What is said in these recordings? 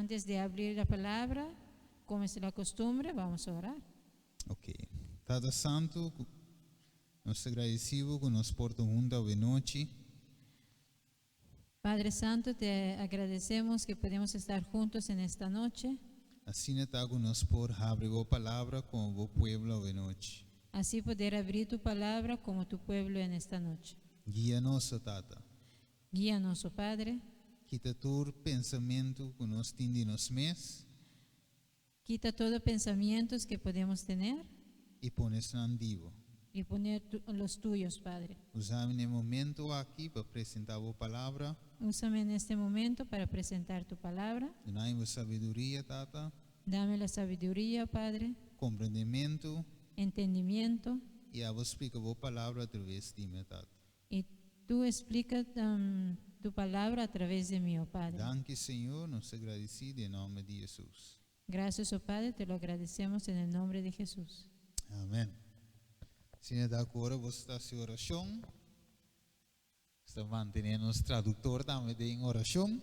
Antes de abrir la palabra, como es la costumbre, vamos a orar. Ok. Tata Santo, nós agradecemos que nos porta junta hoje noite. Padre Santo, te agradecemos que podemos estar juntos en esta noche. Assim está que nos por abrir a palavra com o pueblo hoje noite. Así poder abrir tu palabra como tu pueblo en esta noche. Guia-nos, Tata. Guíanos, oh Padre. Quita todo pensamento que nós temos nos mês Quita todo pensamientos que podemos tener e põe-nos na vivo. y poner los tuyos, Padre. Usamos no momento aqui para apresentar a palavra. Úsame en este momento para presentar tu palabra. Dá-nos sabedoria, Tata. Dame la sabiduría, Padre, Compreendimento entendimiento, e a vos explicar a palavra através de mim, Tata. y tú explica tu palabra a través de mí, oh Padre. Danke, Senhor, nos agradecidos em nome de Jesus. Gracias, oh Padre, te lo agradecemos en el nombre de Jesús. Amém. Se não dá agora, você está em oração. Está mantendo nosso tradutor também em oração.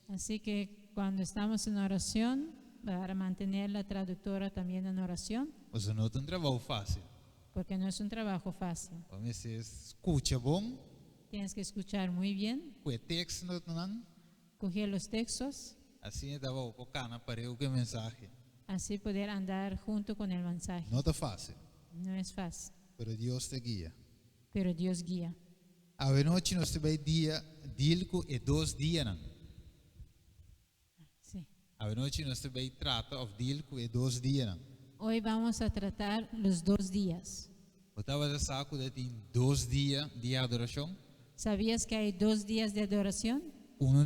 Así que cuando estamos en oración, para mantener la traductora también en oración, Você não tem um trabalho fácil. porque no es un trabajo fácil. Vamos se escuta bom, Tienes que escuchar muy bien, com o texto não, coger los textos, assim estava o cana para o que mensagem. así poder andar junto con el mensaje. Não está fácil, No es fácil, mas Deus te guia. pero Dios guía. A noite nós temos dia, dilco e 2 dias não. Sí. A noite nós temos trata of dilco e 2 dias não. Hoy vamos a tratar los 2 días. Estava de saco de tem 2 dias de adoração, ¿Sabías que hay 2 días de adoración?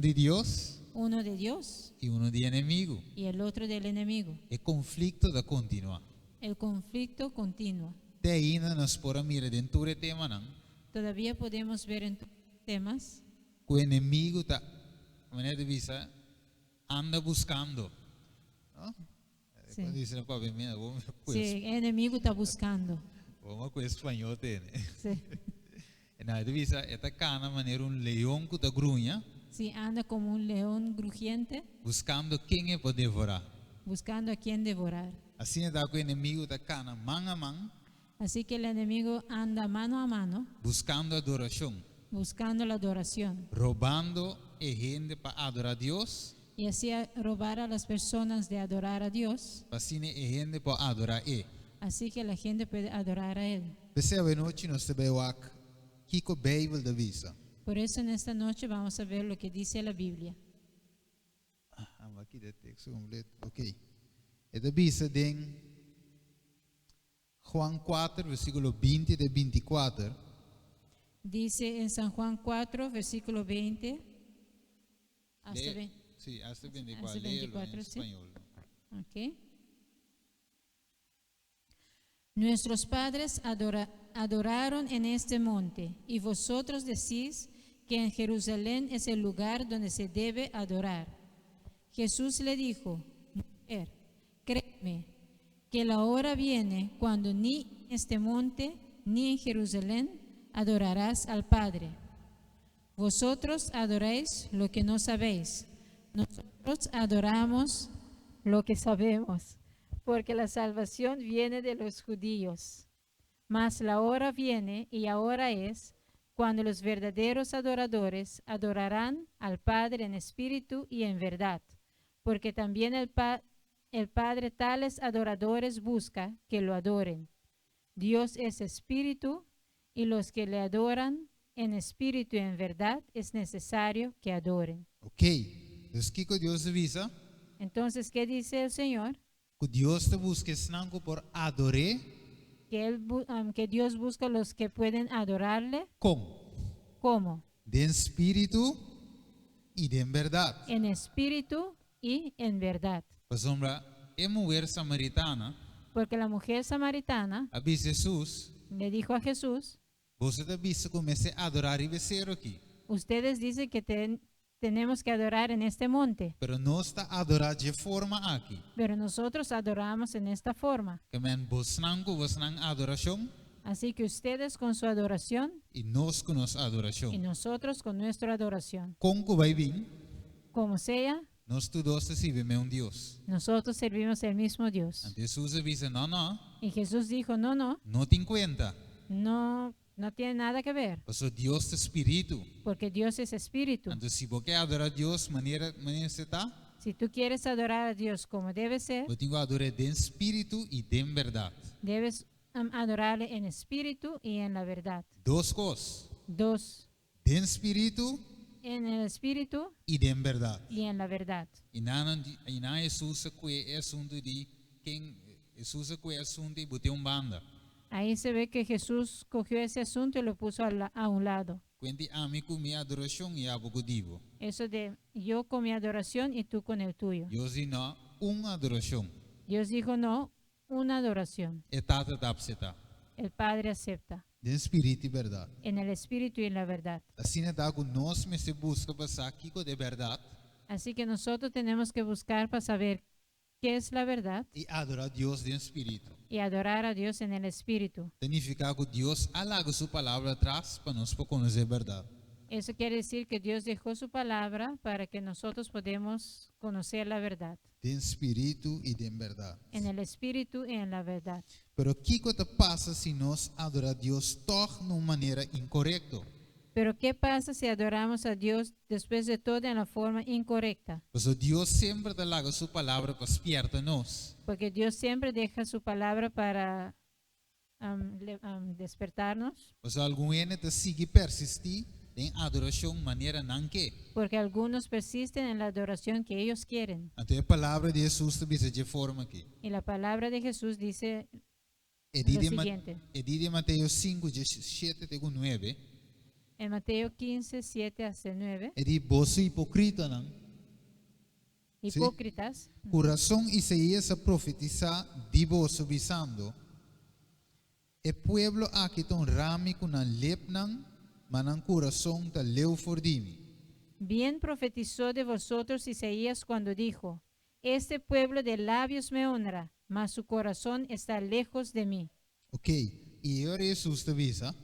de Deus Uno de Dios e de inimigo. y el otro del enemigo. É conflito da continua. El conflicto continuo. Te ainda nós por mirar dentro do tema não. Todavía podemos ver en temas Que o inimigo está, maneira de vista, anda buscando. ¿No? Sí. Quando diz para mim, vamos Sí, el enemigo está buscando. com espanhol tem. Sí. Na de vista, esta cana maneira leão que está grunha, Sí, anda como un león crujiente buscando quem é para devorar. buscando a quien devorar. Assim é que o inimigo está cana mão a mão, Así que el enemigo anda mano a mano buscando adoração, buscando la adoración roubando a gente para adorar a Deus, y así a robar a las personas de adorar a Dios, para assim a gente para adorar Ele. así que la gente puede adorar a Él. Percebe a noite nós temos aqui com a Bíblia da vista. Por eso en esta noche vamos a ver lo que dice la Biblia. Aqui o texto completo. Ok. É da vista de Juan 4, versículo 20 de 24. Dice en San Juan 4, versículo 20 hasta 20. Sí, hasta 24. Hasta 24, en sí. español. Ok. Nuestros padres adoraron en este monte, y vosotros decís que en Jerusalén es el lugar donde se debe adorar. Jesús le dijo: mujer, créeme que la hora viene cuando ni en este monte ni en Jerusalén adorarás al Padre. Vosotros adoráis lo que no sabéis. Nosotros adoramos lo que sabemos, porque la salvación viene de los judíos. Mas la hora viene, y ahora es, cuando los verdaderos adoradores adorarán al Padre en espíritu y en verdad, porque también el Padre tales adoradores busca que lo adoren. Dios es espíritu, y los que le adoran en espíritu y en verdad es necesario que adoren. Ok. Dus que Deus avisa Entonces, ¿qué dice el Señor? que Deus te busca por adorar Que Dios busca a los que pueden adorarle. como ¿Cómo? de espírito e de verdade. En espíritu y en verdad. Por sombra, a mulher samaritana, Porque la mujer samaritana a Jesus, le dijo a Jesús: você te viste comece a adorar e becer aqui. ustedes dicen que tenemos que adorar en este monte, Pero não está a adorar de forma aqui. pero nosotros adoramos en esta forma. Que men busnang adoração Así que ustedes con su adoración e nós com nossa adoração. y nosotros con nuestra adoración. Com que vai vir, Como sea, nós todos servimos Deus. Nosotros servimos el mismo Dios. Então Jesus avisa, não, Y Jesús dijo, no, no, não te conta. no, no tiene nada que ver, Porque Deus é Espírito. porque Dios es espíritu. Então se você quer adorar Deus, maneira você está, Si tú quieres adorar a Dios como debe ser, você tem que adorar em Espírito e em verdade. debes adorarle en espíritu y en la verdad. Duas coisas, Dos, em Espírito en el espíritu e em verdade. y en la verdad. E na Jesus é assunto de quem Jesus é assunto de botar banda. Ahí se ve que Jesús cogió ese asunto y lo puso a un lado. Quando ame com minha adoração e abo digo. Eso de yo con mi adoración y tú con el tuyo. Deus diz não, uma adoração. Dios dijo no, una adoración. É tata tapseta. El Padre acepta De Espírito e verdade. en el espíritu y en la verdad. Assim é que nós me se busca passar aqui com de verdade Así que nosotros tenemos que buscar para saber qué es la verdad e adorar Deus de Espírito. y adorar a Dios en el espíritu. Significa que Deus alaga sua palavra atrás para nós conhecer a verdade. Eso quiere decir que Dios dejó su palabra para que nosotros podamos conocer la verdad, De Espírito e de verdade. en el espíritu y en la verdad. Pero o que passa se nós adorar Deus toch de uma maneira incorreta? Pero ¿qué pasa si adoramos a Dios después de todo en la forma incorrecta? Porque Deus sempre alaga sua palavra para despertar nós. Porque Dios siempre deja su palabra para despertarnos, Porque algum te sigue persistir em adoração de maneira não que. porque algunos persisten en la adoración que ellos quieren. Então a palavra de Jesus te diz de forma aqui. Y la palabra de Jesús dice É lo de siguiente, Mateus 5, 17 até 9. en Mateo 15, 7 hasta 9, É de você hipócrita, não? hipócritas, Coração Isaías a profetizar de vos visando. E pueblo aqui tão rami com a lepnan, manan coração ta leu fordimi. bien profetizó de vosotros Isaías cuando dijo, este pueblo de labios me honra, mas su corazón está lejos de mí. Ok, e agora Jesus te avisa,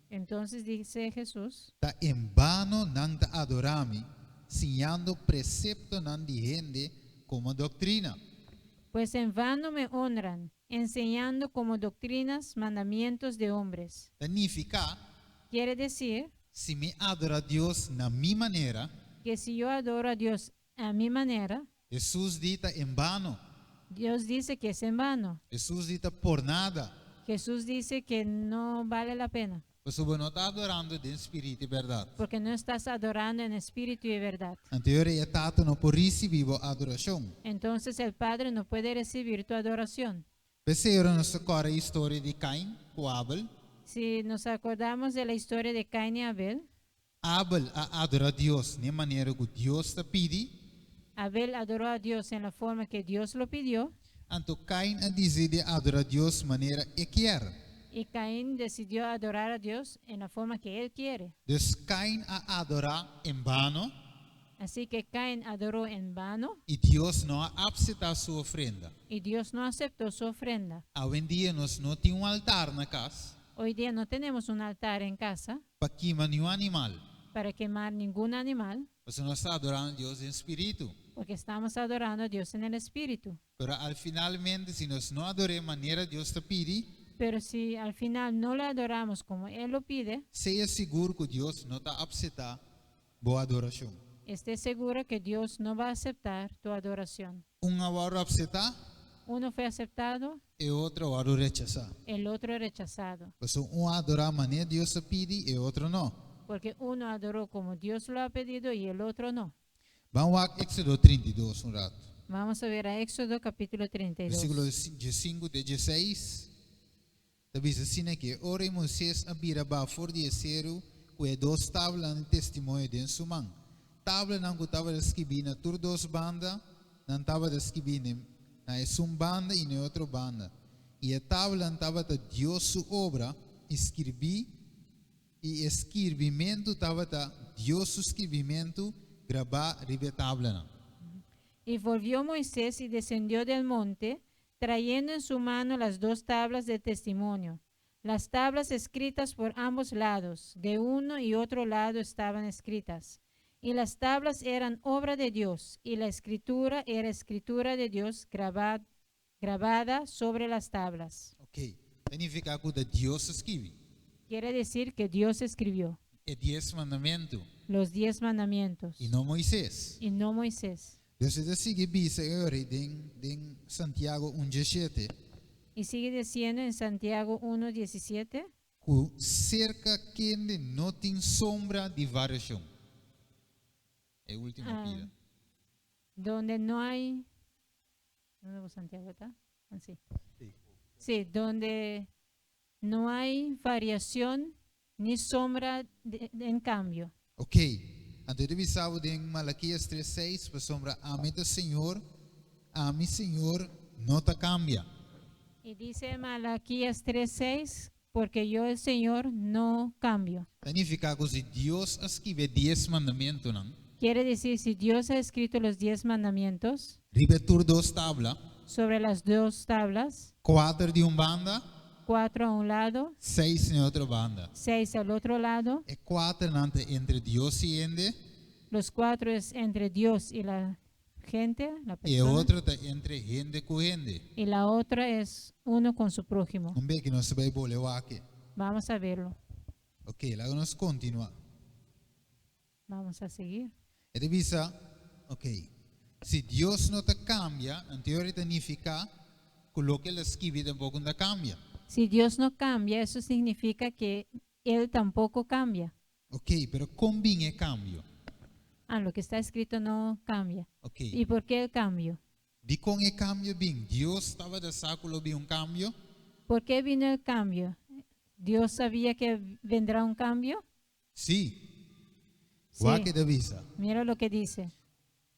Entonces dice Jesús, ta em vano não ta adorami, ensinando precepto não de gente como doutrina. pues en vano me honran, enseñando como doctrinas mandamientos de hombres. Significa, Quiere decir se me adora Deus na minha maneira, que si yo adoro a Dios a mi manera, Jesus dita em vano, Dios dice que es en vano. Jesus dita por nada. Jesús dice que no vale la pena, Você não está adorando de espírito e verdade. porque no estás adorando en espíritu y verdad. Anterior é tato não por receber adoração. Entonces el Padre no puede recibir tu adoración. Perceberam nossa cora a história de Caim com Abel. Si nos acordamos de la historia de Caín y Abel, Abel a adorar Deus de maneira que Deus te pede. Abel adoró a Dios en la forma que Dios lo pidió Então Caim a decide adorar Deus de maneira que quer. y Caín decidió adorar a Dios en la forma que él quiere. Dus Caim a adorar em vano Así que Caín adoró en vano e Deus não a aceitar sua ofrenda. y Dios no aceptó su ofrenda. Hoje em dia nós não temos altar na casa Hoy día no tenemos un altar en casa para queimar nenhum animal. para quemar ningún animal Você não está adorando Deus em espírito. porque estamos adorando a Dios en el espíritu. Pero al finalmente, se nós não adoramos maneira Deus te pede, Pero si al final no le adoramos como Él lo pide, seja seguro que Deus não está aceitar boa adoração. esté seguro que Dios no va a aceptar tu adoración. Vai aceitar Uno fue aceptado, e outro vai rechazar. el otro rechazado. Pues adorar maneira Deus te pede e outro não. Porque uno adoró como Dios lo ha pedido y el otro no. Vamos a Éxodo 32 um rato. Vamos a ver a Éxodo capítulo 32. Versículo 5 de 16. Diz assim que ora Moisés abira ba for de cero que dois tábuas de testemunho de sua mão. Tábua não que estava escribida por duas bandas, não estava escribida na uma banda e na outra banda. E a tábua não estava de Deus sua obra, escrevi e escrevimento estava de Deus seu escrevimento gravar ribe tábua. Y volvió Moisés y descendió del monte, trayendo en su mano las dos tablas de testimonio. Las tablas escritas por ambos lados, de uno y otro lado estaban escritas. Y las tablas eran obra de Dios, y la escritura era escritura de Dios grabada sobre las tablas. Ok. Significa que Deus escreve. Quiere decir que Dios escribió É 10 mandamentos. los 10 mandamientos E não Moisés. y no Moisés. Dus het is sigue bisa ori den Santiago 1:17. Y sigue diciendo en Santiago 1:17, Que cerca quem não tem sombra de variação. É a última pila. donde no hay, ¿dónde va Santiago está? Ah, sí. Sí, donde no hay variación ni sombra en cambio. Ok. Então revisava em Malaquias 3:6 para sombra ame do Senhor, ame Senhor, não te cambia. Y dice Malaquías 3:6, porque yo el Señor no cambio. Significa que se Deus escreve 10 mandamentos, não? Quiere decir, si Dios ha escrito los 10 mandamientos Ribetur 2 tabla, sobre las 2 tablas, 4 de banda, 4 a un lado, 6 na outra banda. 6 al otro lado, É 4 entre Deus e ende, los 4 es entre Dios y la gente, la e a persona, outra está entre gente com gente. y la otra es uno con su prójimo. Vamos que não se vai bolear aqui. Vamos a verlo, Ok, lá nós continuar. vamos a seguir. Revisa, ok. Se Deus não te cambia, em teoria significa que o que ele escreve tampoco não cambia. Si Dios no cambia, eso significa que Él tampoco cambia. Ok, pero combina el cambio. Lo que está escrito no cambia. Ok. ¿Y por qué el cambio? Di con el cambio bien, Dios estaba de saco bien un cambio. ¿Por qué vino el cambio? ¿Dios sabía que vendrá un cambio? Sí. Sí. Guaque de visa. Mira lo que dice.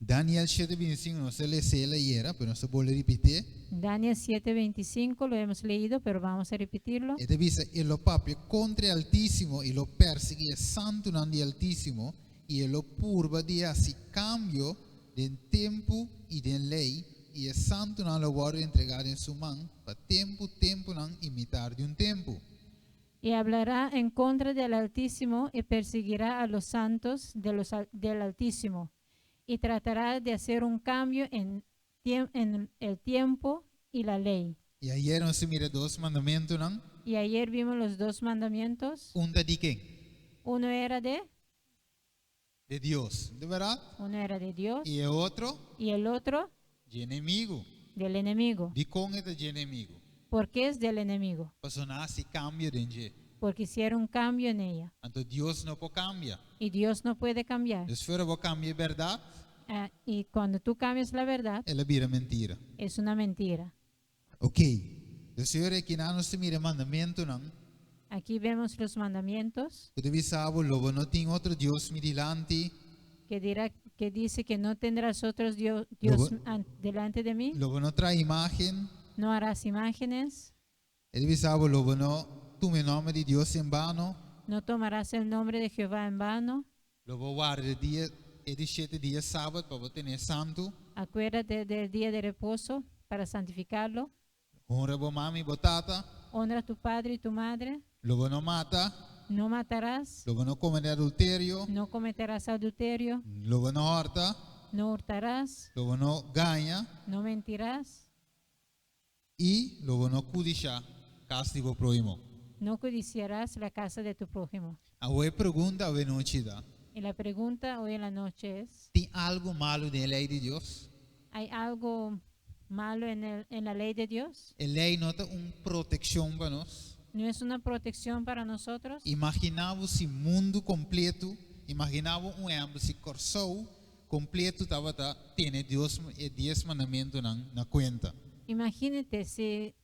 Daniel 7:25 no se le leyera, pero no se puede repetir. Daniel 7:25 lo hemos leído, pero vamos a repetirlo. E de visa, e lo papio contra el Altísimo e lo persigue santo non di Altísimo e lo purba di así cambio del tempo e del lei e el santo non lo vuole entregare in su man pa tempo non imitar de un tempo. Y hablará en contra del Altísimo y perseguirá a los santos del Altísimo y tratará de hacer un cambio en el tiempo y la ley. E ayer nos mira dos mandamentos, non? Y ayer vimos los 2 mandamientos. Un de quién? Uno era De Dios, ¿de verdad? uno era de Dios Y el otro, y el otro de enemigo. del enemigo. De con es de enemigo. ¿Por qué es del enemigo? Pues no hace cambio de enje. Porque hicieron un cambio en ella. Entonces Dios no puede cambiar. Y Dios no puede cambiar. Entonces fuera vos cambiar verdad, Y cuando tú cambias la verdad, es la vida mentira. es una mentira. Ok. Entonces ahora aquí no se mira mandamiento, ¿no? Aquí vemos los mandamientos Que debe saber, lobo no tiene otro Dios mi delante. que dice que no tendrás otros Dios delante de mí, Lobo no trae imagen. no harás imágenes, Debe saber, lobo no tome el nombre de Dios en vano. no tomarás el nombre de Jehová en vano. Lobo guarda el día, el 7 días sábado para tener santo. Acuérdate del día de reposo para santificarlo. Honra a mami y tata. Honra a tu padre y tu madre. Lobo no mata. No matarás. Lobo no come adulterio. No cometerás adulterio. Lobo no horta. No hurtarás. Lobo no gana. No mentirás. Y lobo no codiciar castigo prójimo. No codiciarás la casa de tu prójimo. Ahora pregunta a noche da. Y la pregunta hoy en la noche es, ¿Tiene algo malo en la ley de Dios? ¿hay algo malo en la ley de Dios? La ley no es una protección para nosotros. ¿No es una protección para nosotros? Imaginamos si mundo completo, imaginamos un ejemplo, si Corsou completo tiene Dios 10 mandamientos en la cuenta. Imagínate si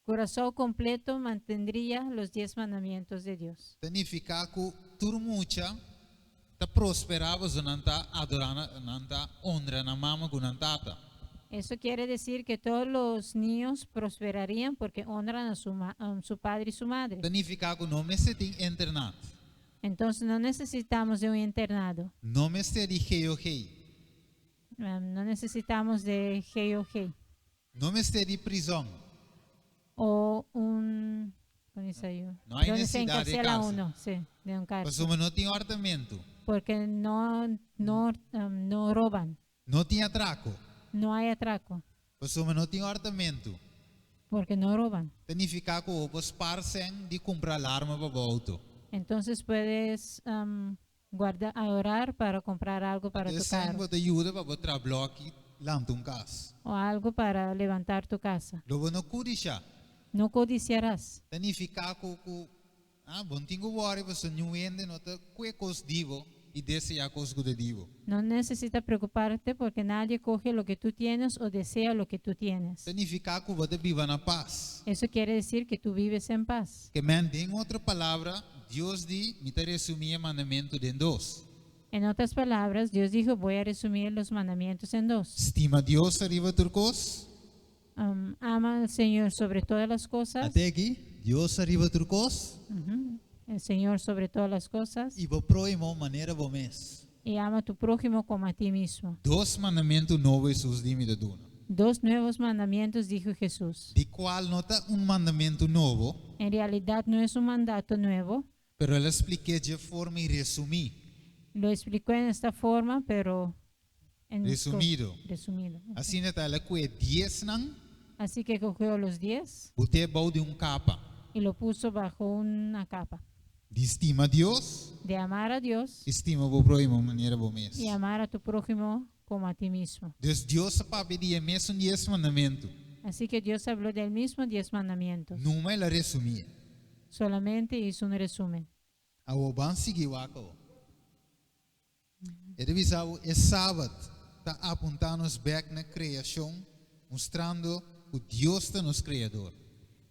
corazón completo mantendría los 10 mandamientos de Dios. Significa que tu mucha te prosperaba nanta adorando, nanta honra na mama con tata. Eso quiere decir que todos los niños prosperarían porque honran a su padre y su madre. Significa que no me esté internado. Entonces no necesitamos de un internado. No me esté de GOG. No necesitamos de GOG. No me esté de prisión. O ¿cómo dice yo? No hay Donde se necesidad de encarcela cárcel. uno, sí, de un Pues cárcel. uno no tiene apartamento. porque no roban, não tem atraco. no hay atraco, Pessoa não tem orçamento. porque no roban. Significa que os parsem de comprar arma para o auto. Entonces puedes ahorrar para comprar algo para tu Desem carro wat ajuda para botar bloque lá em casa. o algo para levantar tu casa. Logo não cudisha. No codiciarás. Significa que bom tingo worry você não vende nota que cos divo e deseja cos gude divo. No necesitas preocuparte porque nadie coge lo que tú tienes o desea lo que tú tienes. Significa que você viva na paz. Eso quiere decir que tú vives en paz. Que man em outra palavra, Deus di me te resumir o mandamento em dois. En otras palabras, Dios dijo, voy a resumir los mandamientos en dos. Estima Deus arriba turcos. Ama al Señor sobre todas las cosas. Até aqui, Deus arriba turcos. El Señor sobre todas las cosas. E vou próximo maneira bom mês. Y ama a tu prójimo como a ti mismo. Dois mandamentos novos Jesus di me da duna. Dos nuevos mandamientos dijo Jesús. De qual nota mandamento novo, En realidad no es un mandato nuevo. pero ele expliquei de forma e resumir. Lo explicó en esta forma, pero Resumido. resumido. Assim está ela que 10 nan, Así que cogió los 10 você bau de capa. y lo puso bajo una capa. De estima Deus, De amar a Dios estima o próximo maneira bom mês. y amar a tu prójimo como a ti mismo. Dus Deus para pedir mesmo 10 mandamentos. Así que Dios habló del mismo 10 mandamientos. Numa ela resumia. Solamente hizo un resumen. A o ban seguiu ako. E deve ser o sábado está apontando-nos back na criação, mostrando que Deus está nos criador.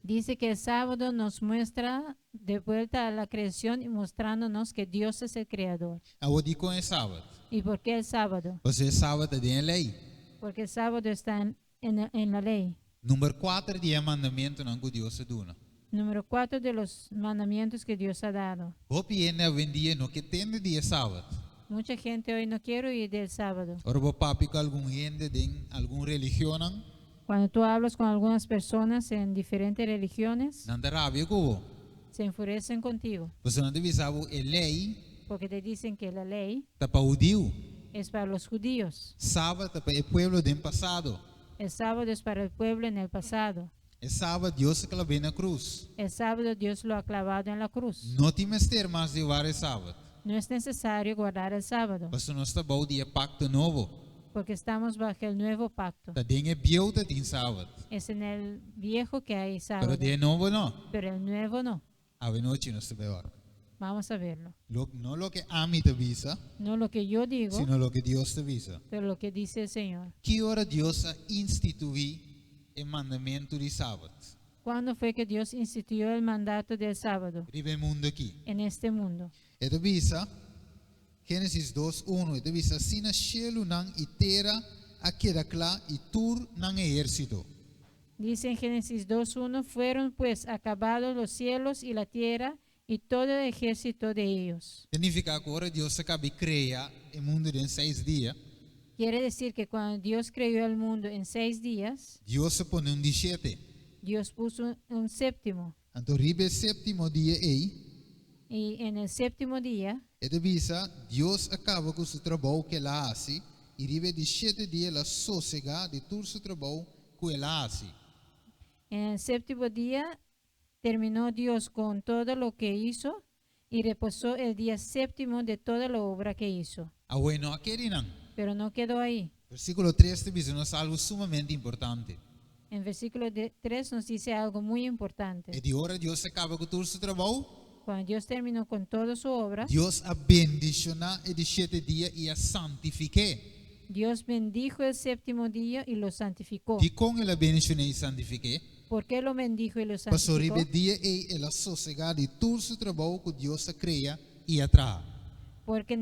Dice que el sábado nos muestra de vuelta a la creación y mostrándonos que Dios es el creador. A o dico é sábado. ¿Y por qué el sábado? Você é sábado tem lei. Porque el sábado está en la ley. Número 4 de mandamento não que Deus se dona. Número 4 de los mandamientos que Dios ha dado. Hopi ena vendia no que tende dia sábado. Mucha gente hoy no quiere ir del sábado. Ora vou papi com algum gente de alguma religião, Cuando tú hablas con algunas personas en diferentes religiones, não da rabia com se enfurecen contigo você não deve saber é lei porque te dicen que la ley tá para o Dio. es para los judíos. Sábado tá para o povo do passado. El sábado es para el pueblo en el pasado. É sábado Deus que clavou na cruz. El sábado Dios lo ha clavado en la cruz. Não tem mais ter mais de vários sábados. No es necesario guardar el sábado Você não está bom dia pacto novo. porque estamos bajo el nuevo pacto. Tá dengue biota tem sábado. Es en el viejo que hay Pero sábado, de novo não. pero el nuevo no. A noite não se vê. Vamos a verlo. Não lo que a mim te visa, No lo que yo digo, sino lo que Deus te visa. pero lo que dice el Señor. Que hora Deus instituiu o mandamento de sábado? ¿Cuándo fue que Dios instituyó el mandato del sábado Ribe mundo aqui. en este mundo? E te visa Gênesis 2:1, e te visa sina cielo nan e terra a queda clar e tur nan exército. Dice en Génesis 2:1, fueron pues acabados los cielos y la tierra y todo el ejército de ellos. Significa que agora Deus acaba de criar o mundo em 6 dias. Quiere decir que cuando Dios creó el mundo en 6 días, Deus se põe 17. Dios puso un séptimo. Então, ribe sétimo dia Y en el séptimo día, e te visa Deus acaba com o trabalho que ela faz e ribe de 7 dias ela sossega de todo o trabalho que ela faz. en el séptimo día terminó Dios con todo lo que hizo y reposó el día séptimo de toda la obra que hizo. Agora não querem não. Pero no quedó ahí. Versículo 3 te visa algo sumamente importante. En versículo 3 nos dice algo muy importante. E de hora Deus acaba com todo o trabalho. Cuando Dios terminó con toda su obra, Deus abendiciona e de 7 dias e a santifique. Dios bendijo el séptimo día y lo santificó. E com ela bendicionou e santifique, ¿Por qué lo bendijo y lo passou santificó? ribe dia e ela sossega de todo o trabalho que Deus cria e atrás. Porque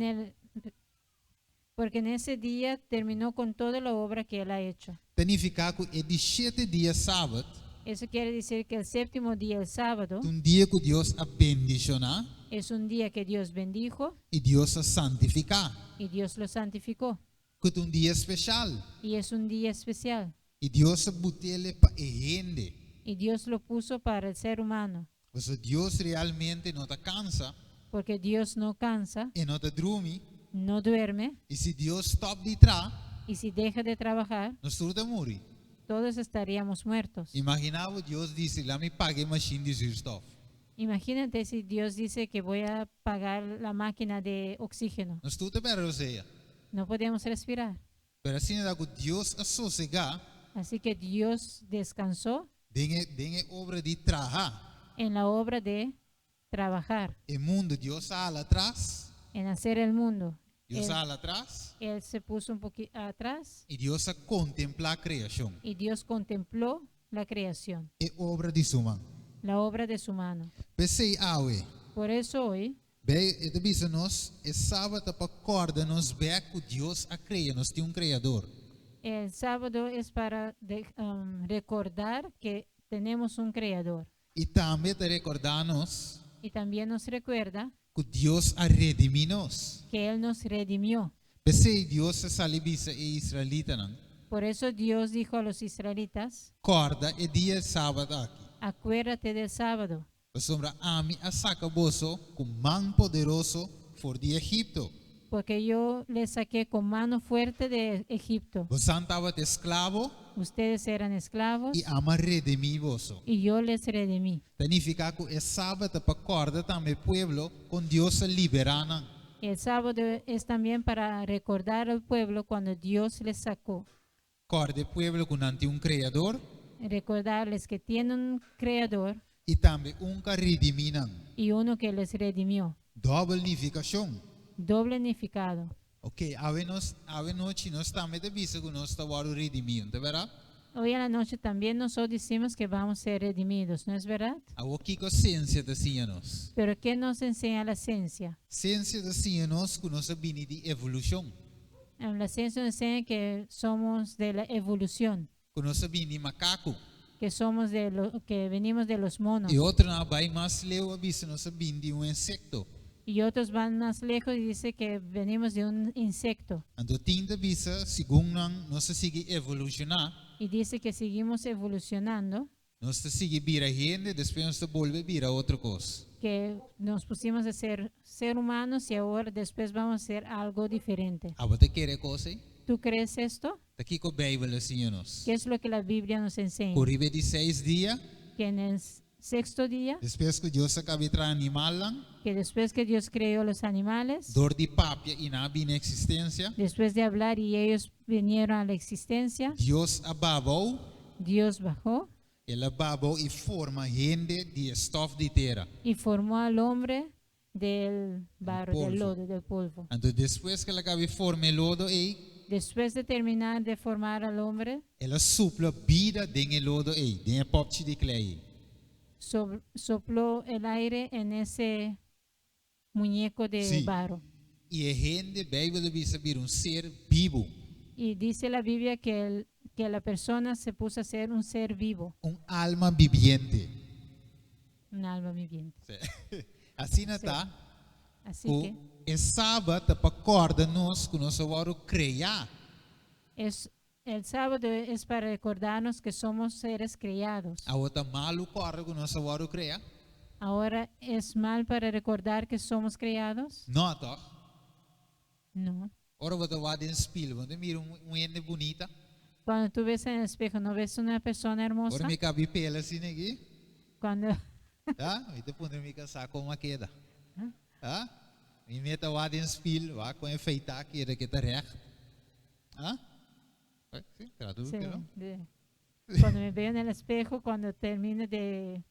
en ese día terminó con toda la obra que él ha hecho. Significa que é de 7 dias sábado, Eso quiere decir que el séptimo día, el sábado, dia que Deus abendiciona es un día que Dios bendijo e Deus a santificar. y Dios lo santificó. Que é dia especial. Y es un día especial. E Deus a botele para a gente. Y Dios lo puso para el ser humano. Mas Deus realmente não te cansa porque Dios no cansa, en não te drumi, no duerme, e se Deus stop de tra, y si deja de trabajar, nós tudo morre. todos estaríamos muertos. Imaginava Deus disse, lá me pague machine de zuurstof. Imagínate si Dios dice que voy a pagar la máquina de oxígeno. Nós tudo para você. No podemos respirar. Pero assim é que Deus associa, Así que Dios descansó dinge obra de trabalhar. en la obra de trabajar, O mundo Deus sala atrás, en hacer el mundo. Deus Él, sala atrás, él se puso un poquito atrás e Deus a contempla a criação. y Dios contempló la creación, É obra de sua mão. la obra de su mano. Pensei, awe, Por eso hoy, bem, é de nós, é sábado para acordar, nós ver que Deus a cria, nós temos criador. el sábado es para recordar que tenemos un creador. E também te recordar-nos Y también nos recuerda que Deus a redimir-nos. que Él nos redimió. Pensei, Deus a salibisa e israelita, não? Por eso Dios dijo a los israelitas, Acorda, é dia sábado aqui. acuérdate del sábado, Sombra a mim a saca boso com mão poderoso for de Egipto. porque yo les saqué con mano fuerte de Egipto. Você estava escravo Ustedes eran esclavos e ama redimir vosso. y yo les redimí. Significa que é sábado para acordar também o povo com Deus a liberar. El sábado es también para recordar al pueblo cuando Dios les sacó. Acorda o povo que não tem criador Recordarles que tienen un creador e também que redimir. y uno que les redimió. Double unificação. Doble significado. Ok, ave noite nós também te visa que nós estamos redimindo, tá verdade? Hoy a la noche también nosotros decimos que vamos a ser redimidos, ¿no es verdad? Aqui que a ciência te ensina-nos. Pero ¿qué nos enseña la ciencia? Ciência te ensina-nos que nós vimos de evolução. La ciencia nos enseña que somos de la evolución, Que nós vimos de macaco. que somos de que venimos de los monos. E outro na vai mais leu avisa nós vimos de insecto. Y otros van más lejos y dice que venimos de un insecto. Então tinta visa segundo nós sigue evolucionar, Y dice que seguimos evolucionando, nós sigue vira gente, depois nós volve vira outra coisa. que nos pusimos a ser humanos y ahora después vamos a ser algo diferente. A você quer coisa? ¿Tú crees esto? Daqui que a Bíblia ensina-nos. ¿Qué es lo que la Biblia nos enseña? Corribe de 6 dias, Que en el sexto día, depois que Deus acaba de animal que después que Dios creó los animales, dor de papia e na bina existência, después de hablar y ellos vinieron a la existencia, Deus ababou, Dios bajó ele ababou e forma gente de estof de terra. y formó al hombre del barro, del polvo. lodo, del polvo. Então depois que ele acaba de formar lodo, Después de terminar de formar al hombre, ela supla vida dentro lodo, dentro popte de clay. sopló el aire en ese muñeco de Sí. barro. E a gente, a Bíblia diz vir ser vivo, Y dice la Biblia que la persona se puso a ser un ser vivo, alma viviente. un alma viviente. Assim não está. Así que É sábado para acordar-nos que nós vamos criar. el sábado es para recordarnos que somos seres criados. A outra malu corre que nós vamos criar. Ahora es mal para recordar que somos criados. Não, toch? No. Ora você vai em espelho, você mira gente bonita. Cuando tú ves en el espejo, ¿no ves una persona hermosa? Ora me cabe pele assim aqui. Cuando Tá? E depois me casar com uma queda. Tá? Me meta lá em espelho, lá com enfeitar que era que tá reto. Ah? Sim, traduz, sí, não? cuando me veo en el espejo, cuando termine de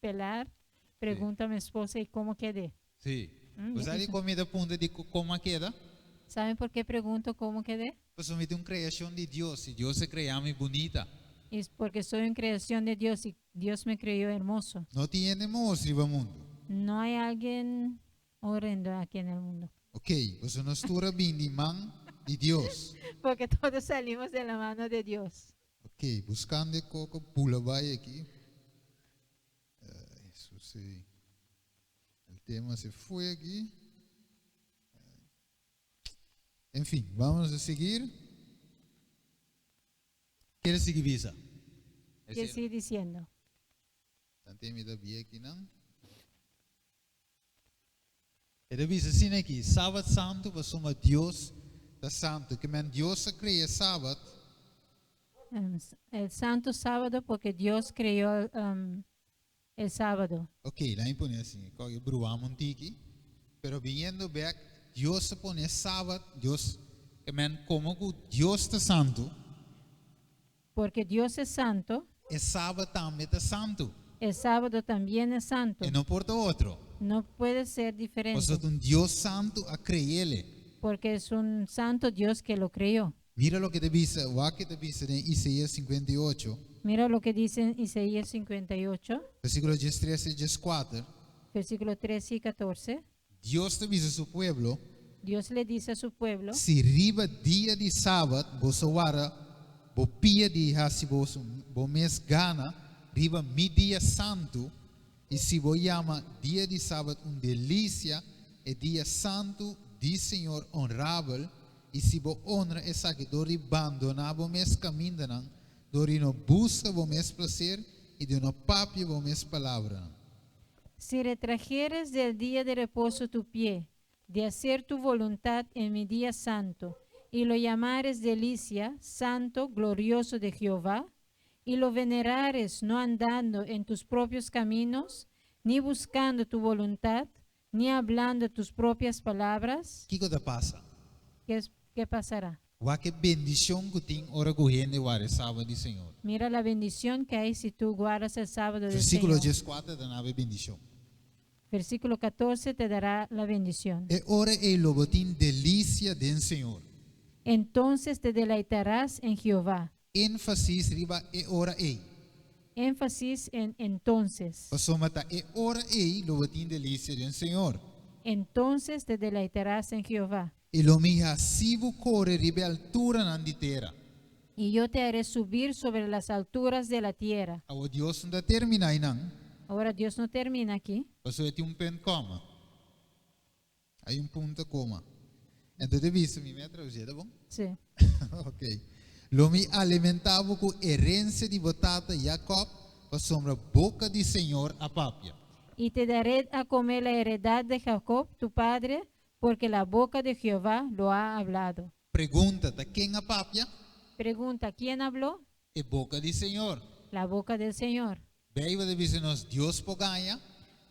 pelar, pregunto a mi esposa y cómo quedé. Sim. Mm, Você ali isso. comida ponta de como queda? ¿Saben por qué pregunto cómo quedé? Pues me uma criação de Deus, e Deus se criou bonita. Es porque soy en creación de Dios y Dios me creyó hermoso. Não tinha monstro no mundo. No hay alguien horrendo aquí en el mundo. Ok, você não estura bem de mão de Deus. Porque todos salimos de la mano de Dios. Ok, buscando coco, pula vai aqui. Isso sim. O tema se foi aqui. Enfim, vamos a seguir. ¿Quieres seguir visa? ¿Qué sigue diciendo? Tante me da bien aquí, ¿no? E dat dice assim aqui, sábado santo, was soma Deus da santo, que men Deus cria sábado, El santo sábado porque Dios creó el sábado. ok, lá impõe assim, que bruamos um tiki, pero vindo back, Deus se põe sábado, Deus, que men como que Deus da santo, Porque Dios es santo, e sábado também da santo, el sábado también es santo. e não porta outro. No puede ser diferente Mas dat Deus santo a creele. porque es un santo Dios que lo creó. Mira lo que te dice, o que te dice en Isaías 58, Mira lo que dice en Isaías 58, versículos 13 y 14. versículos 13 y 14. Dios te dice a su pueblo, Dios le dice a su pueblo, si riba dia de sábado, vos wara, bo pia de hasi vos mes gana, riba mi dia santo, e se vos llama dia de sábado delícia, e dia santo de Senhor honorável, e se vos honra essa que dori abandonar vos mes caminho, dori no busca vos mes placer, e de no papia vos mes palavra. si retrajeres del día de reposo tu pie, de hacer tu voluntad en mi día santo, y lo llamares delicia, santo, glorioso de Jehová, y lo venerares no andando en tus propios caminos, ni buscando tu voluntad, ni hablando tus propias palabras, Que coisa passa? ¿qué pasará? Wa que bendição que tem ora correndo o sábado do Senhor. Mira la bendición que hay si tú guardas el sábado del Versículo Señor. 14 da nave bendição. Versículo 14 te dará la bendición. E ora e lobotim delícia do Senhor. Entonces te deleitarás en Jehová. Énfasis riba e ora e. Énfasis en entonces. Pasomata e ora e lobotim delícia do Senhor. Entonces te deleitarás en Jehová. E lo mija sivo corre ribe altura nanditera. Y yo te haré subir sobre las alturas de la tierra. Awo Dios não termina aí não. Ahora Dios no termina aquí. Pasou tem pen coma. Aí ponto coma. Então te visto mi metra hoje, tá bom? Sí. Ok. Lo me alimentava com herança de batata Jacob, para sombra boca de Senhor a papia. Y te daré a comer la heredad de Jacob, tu padre, porque la boca de Jehová lo ha hablado. Pergunta, tá quem a papia? Pregunta, ¿quién habló? É boca de Senhor. La boca del Señor. Beiva de nos Deus poganha?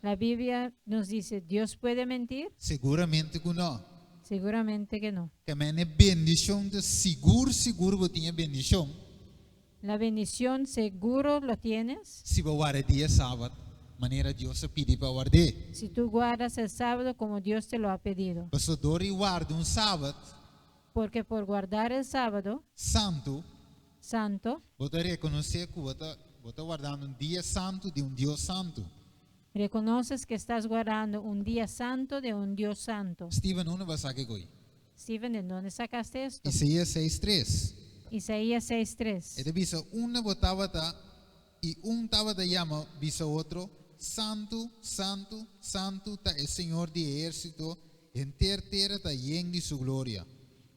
La Biblia nos dice, ¿Dios puede mentir? Seguramente que não. Seguramente que no. Que é bendição de seguro vou tinha bendição. La bendición seguro lo tienes Se vou guardar dia sábado, maneira Deus pede para guardar. si tú guardas el sábado como Dios te lo ha pedido. Pastor guarda sábado Porque por guardar el sábado santo, santo, vou reconhecer que vou guardando dia santo de Deus santo. reconoces que estás guardando un día santo de un Dios santo. Steven, onde vai sacar coi? Steven, ¿de dónde sacaste esto? Isaías 6:3. Isaías 6:3. Ele diz, uma botava tá e tava da llama, diz outro, santo, santo, santo tá o Senhor de exército, entera terra tá llena de sua glória.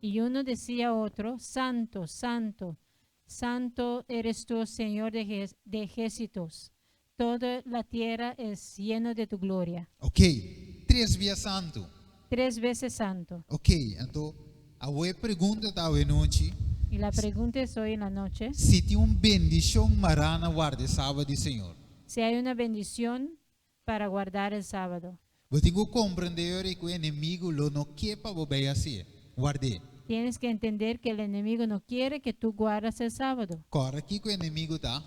Y uno decía a otro, santo, santo, santo eres tú, Señor de ejércitos. Toda la tierra es llena de tu gloria. Ok, 3 vezes santo. 3 veces santo. Ok, então a boa pergunta da noite, Y la pregunta es hoy en la noche, se tem bendição marana guarda sábado do Senhor. si hay una bendición para guardar el sábado. Vou ter que compreender que o inimigo lo não quer para você assim, guarde. Tienes que entender que el enemigo no quiere que tú guardas el sábado. Corre aqui que o inimigo tá,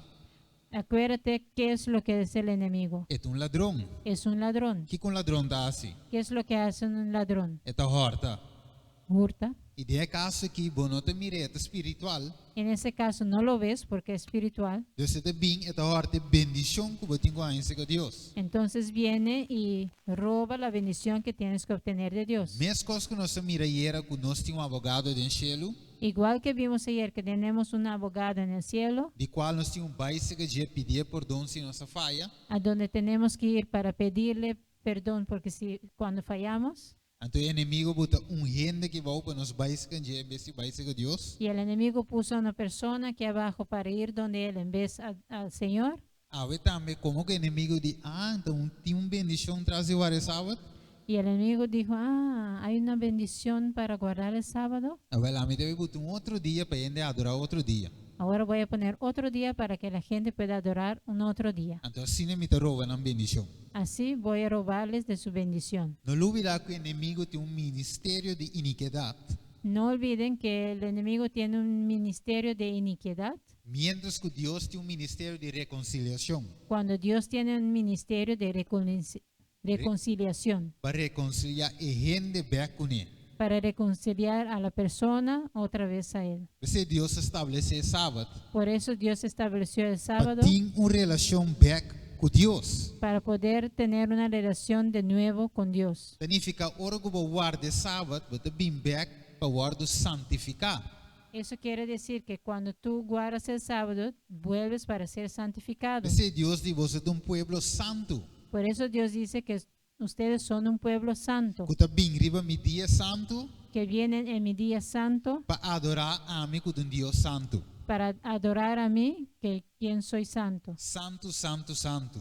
Acuérdate qué es lo que es el enemigo. é ladrão. Es un ladrón. Que com ladrão tá assim? ¿Qué es lo que hace un ladrón? É horta. Hurta. E de caso aqui, bonota mireta espiritual, En ese caso no lo ves porque es espiritual. Deus é bem, é horta bendição que você tem com Deus. Entonces viene y roba la bendición que tienes que obtener de Dios. Mesma coisa que nós mira era que nós temos advogado no céu, Igual que vimos ayer que tenemos un abogado en el cielo, de qual nós temos básica de pedir perdão se nossa falha. a donde tenemos que ir para pedirle perdón porque cuando fallamos. Então o inimigo bota gente que vai para nós básica de vez básica de Deus. Y el enemigo puso a una persona aquí abajo para ir donde él en vez al Señor. A ver também como que o inimigo diz, então tem bendição traz o sábado. Y el enemigo dijo, hay una bendición para guardar el sábado. Well, a mí debe botar outro dia para gente adorar outro dia. Ahora voy a poner otro día para que la gente pueda adorar un otro día. Então assim me te rouba na bendição. Así voy a robarles de su bendición. Não olvidar que o inimigo tem ministério de iniquidade. No olviden que el enemigo tiene un ministerio de iniquidad, Mientras que Deus tem ministério de reconciliação. cuando Dios tiene un ministerio de reconciliación, Para reconciliar a gente back com ele. para reconciliar a la persona otra vez a Él. Você Deus estabelece sábado Por eso Dios estableció el para sábado ter uma relação back com Deus. para poder tener una relación de nuevo con Dios. Significa hora que você guarda sábado, você vem back para guardar santificar. Eso quiere decir que cuando tú guardas el sábado, vuelves para ser santificado. Você Deus diz você é um povo santo. Por eso Dios dice que ustedes son un pueblo santo, Que está bem riba mi dia santo que vienen en mi día santo para adorar a mim como um Deus santo. para adorar a mí, que quien soy santo. Santo, santo, santo.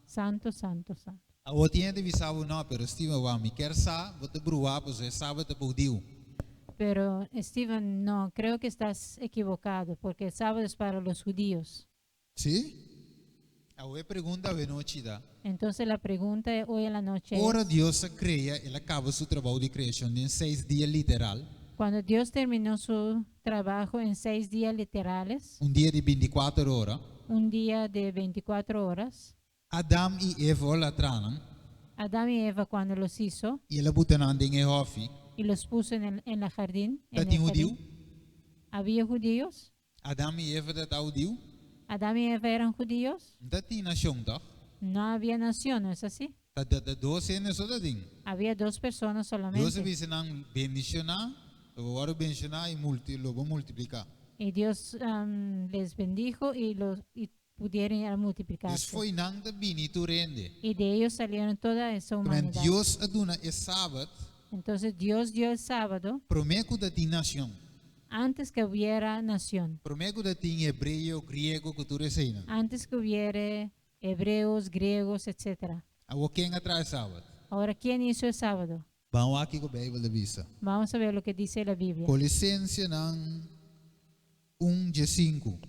Santo, santo, santo. A outra gente avisava não, pero estima wa mi quer sa, você bruar, você sábado para Deus. Pero Steven, no, creo que estás equivocado, porque el sábado es para los judíos. Sim? A outra pergunta a noite da. Entonces la pregunta hoy en la noche Ora es, Deus cria, ele acaba seu trabalho de criação em 6 dias literal, cuando Dios terminó su trabajo en 6 días literales, dia de 24 horas, un día de 24 horas, Adam e Eva la tranam, Adán y Eva cuando los hizo e ele botaram em hofi, y los puso en la jardín, dat en die el judeu, jardín, había judíos, Adam e Eva dat judeu, Adán y Eva eran judíos, dat die nação toch? no había nación, ¿no es así? Dat dois zijn so dat ding. Había 2 personas Deus solamente. avisa nang bendicionar, agora bendicionar e logo multiplicar. Y Dios les bendijo y pudieron multiplicarse. Dus foi nang de bini tu rende. Y de ellos salieron toda esa Mas humanidad. Deus aduna é sábado, Entonces Dios dio el sábado prometo da ti nação. antes que hubiera nación, Prometo da ti em hebreu, grego, que tu reseina. antes que hubiera hebreos, griegos, etc. A quem atrás sábado. Ahora, ¿quién hizo el sábado? Vamos aqui com a Bíblia visa. Vamos a ver lo que dice la Biblia. Colossenses nang 1:5.